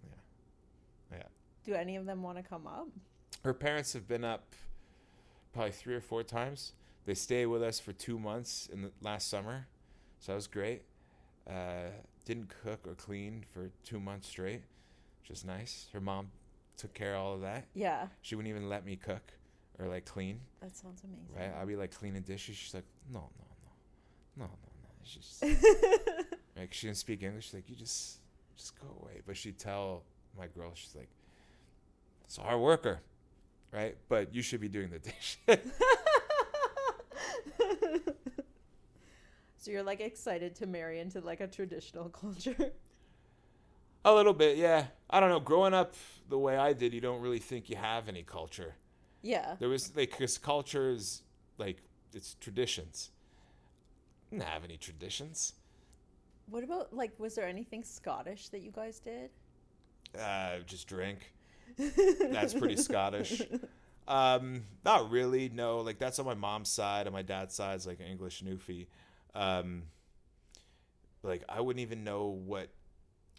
Yeah. Yeah. Do any of them want to come up? Her parents have been up probably 3 or 4 times. They stayed with us for 2 months in the last summer, so that was great. Didn't cook or clean for 2 months straight, which is nice. Her mom took care of all of that. Yeah. She wouldn't even let me cook or like clean. That sounds amazing. Right? I'd be like cleaning dishes. She's like, no. She's just, like she didn't speak English. She's like, you just go away. But she'd tell my girl, she's like, it's a hard worker, right? But you should be doing the dishes. So you're like excited to marry into like a traditional culture? A little bit, yeah. I don't know. Growing up the way I did, you don't really think you have any culture. Yeah. There was like, because culture is like, it's traditions. I didn't have any traditions. What about like, was there anything Scottish that you guys did? Just drink. That's pretty Scottish. Not really, no. Like that's on my mom's side. On my dad's side is like an English newfie. Like I wouldn't even know what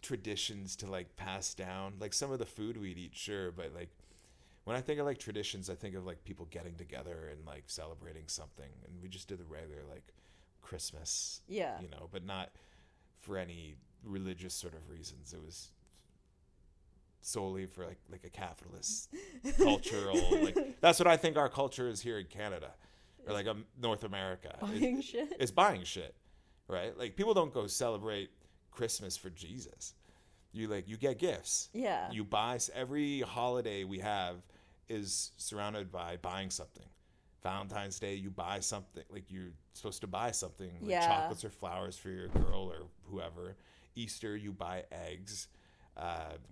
traditions to like pass down. Like some of the food we'd eat, sure, but like when I think of like traditions, I think of like people getting together and like celebrating something, and we just did the regular like Christmas, yeah, you know, but not for any religious sort of reasons. It was solely for like a capitalist cultural, like that's what I think our culture is here in Canada, or like North America. Buying shit. It's buying shit, right? Like people don't go celebrate Christmas for Jesus. You get gifts. Yeah. You buy every holiday we have is surrounded by buying something. Valentine's Day, you buy something, like you're supposed to buy something, like Yeah. chocolates or flowers for your girl or whoever. Easter, you buy eggs.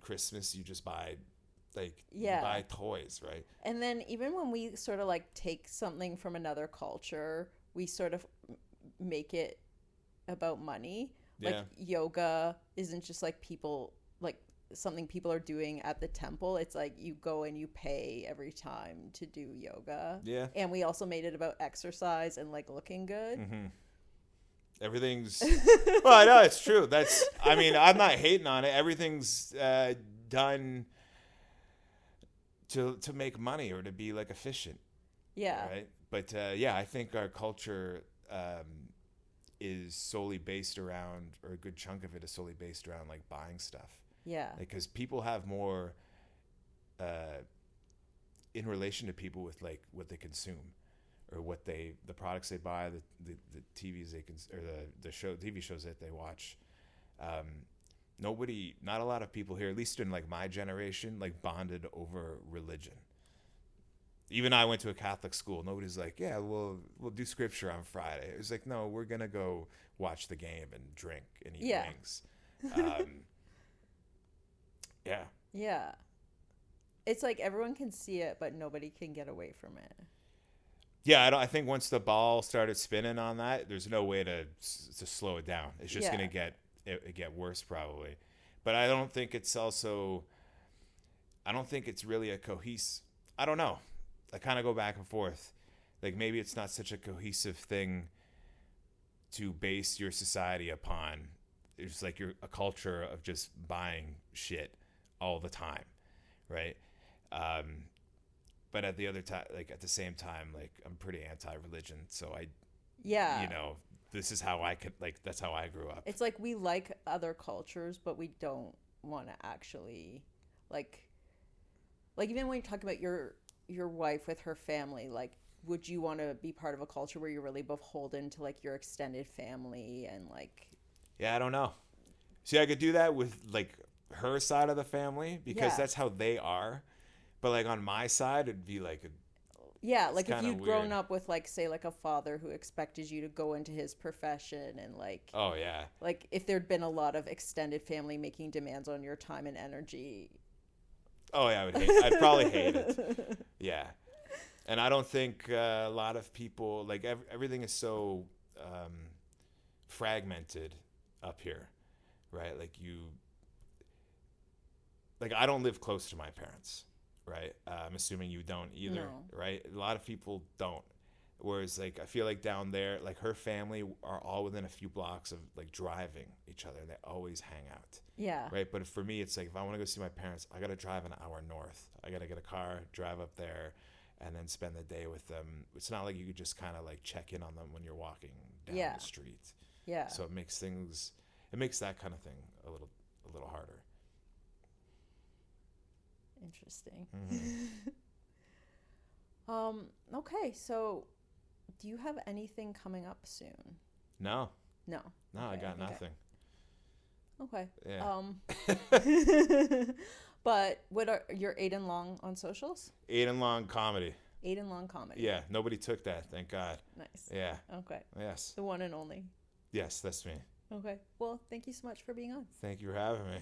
Christmas, you just buy you buy toys, right? And then even when we sort of like take something from another culture, we sort of make it about money. Yeah. Like yoga isn't just like people like something people are doing at the temple. It's like you go and you pay every time to do yoga. Yeah. And we also made it about exercise and like looking good. Mm-hmm. Everything's well, I know it's true. I'm not hating on it. Everything's done to make money or to be like efficient. Yeah. Right. But I think our culture is solely based around, or a good chunk of it is solely based around like buying stuff. Yeah. Because people have more in relation to people with like what they consume, or the products they buy, the TVs they or the TV shows that they watch. Not a lot of people here, at least in like my generation, like bonded over religion. Even I went to a Catholic school. Nobody's like, yeah, we'll do scripture on Friday. It was like, no, we're gonna go watch the game and drink and eat wings. Yeah. Yeah. It's like everyone can see it, but nobody can get away from it. Yeah, I think once the ball started spinning on that, there's no way to slow it down. It's just gonna get worse probably. But I don't think it's really a cohesive. I don't know. I kind of go back and forth. Like maybe it's not such a cohesive thing to base your society upon. It's like you're a culture of just buying shit all the time, right? But at the same time, like I'm pretty anti-religion, so this is how that's how I grew up. It's like we like other cultures, but we don't want to actually like even when you talk about your wife with her family, like would you want to be part of a culture where you're really beholden to like your extended family and like Yeah, I don't know. See, I could do that with like her side of the family because that's how they are. But like on my side, it'd be like like if you'd grown up with like say like a father who expected you to go into his profession and like oh yeah, like if there'd been a lot of extended family making demands on your time and energy. Oh yeah, I'd probably hate it. Yeah, and I don't think a lot of people like everything is so fragmented up here, right? Like I don't live close to my parents, right? I'm assuming you don't either, right? A lot of people don't. Whereas like I feel like down there, like her family are all within a few blocks of like driving each other. They always hang out. Yeah. Right. But for me, it's like if I want to go see my parents, I got to drive an hour north. I got to get a car, drive up there, and then spend the day with them. It's not like you could just kind of like check in on them when you're walking down the street. Yeah. So it makes that kind of thing a little harder. Interesting. Mm-hmm. Okay, so do you have anything coming up soon? No. Okay, I got nothing. Okay. Yeah. But what are your Aiden Long on socials? Aiden Long Comedy. Aiden Long Comedy. Yeah, nobody took that, thank God. Nice. Yeah. Okay. Yes. The one and only. Yes, that's me. Okay. Well, thank you so much for being on. Thank you for having me.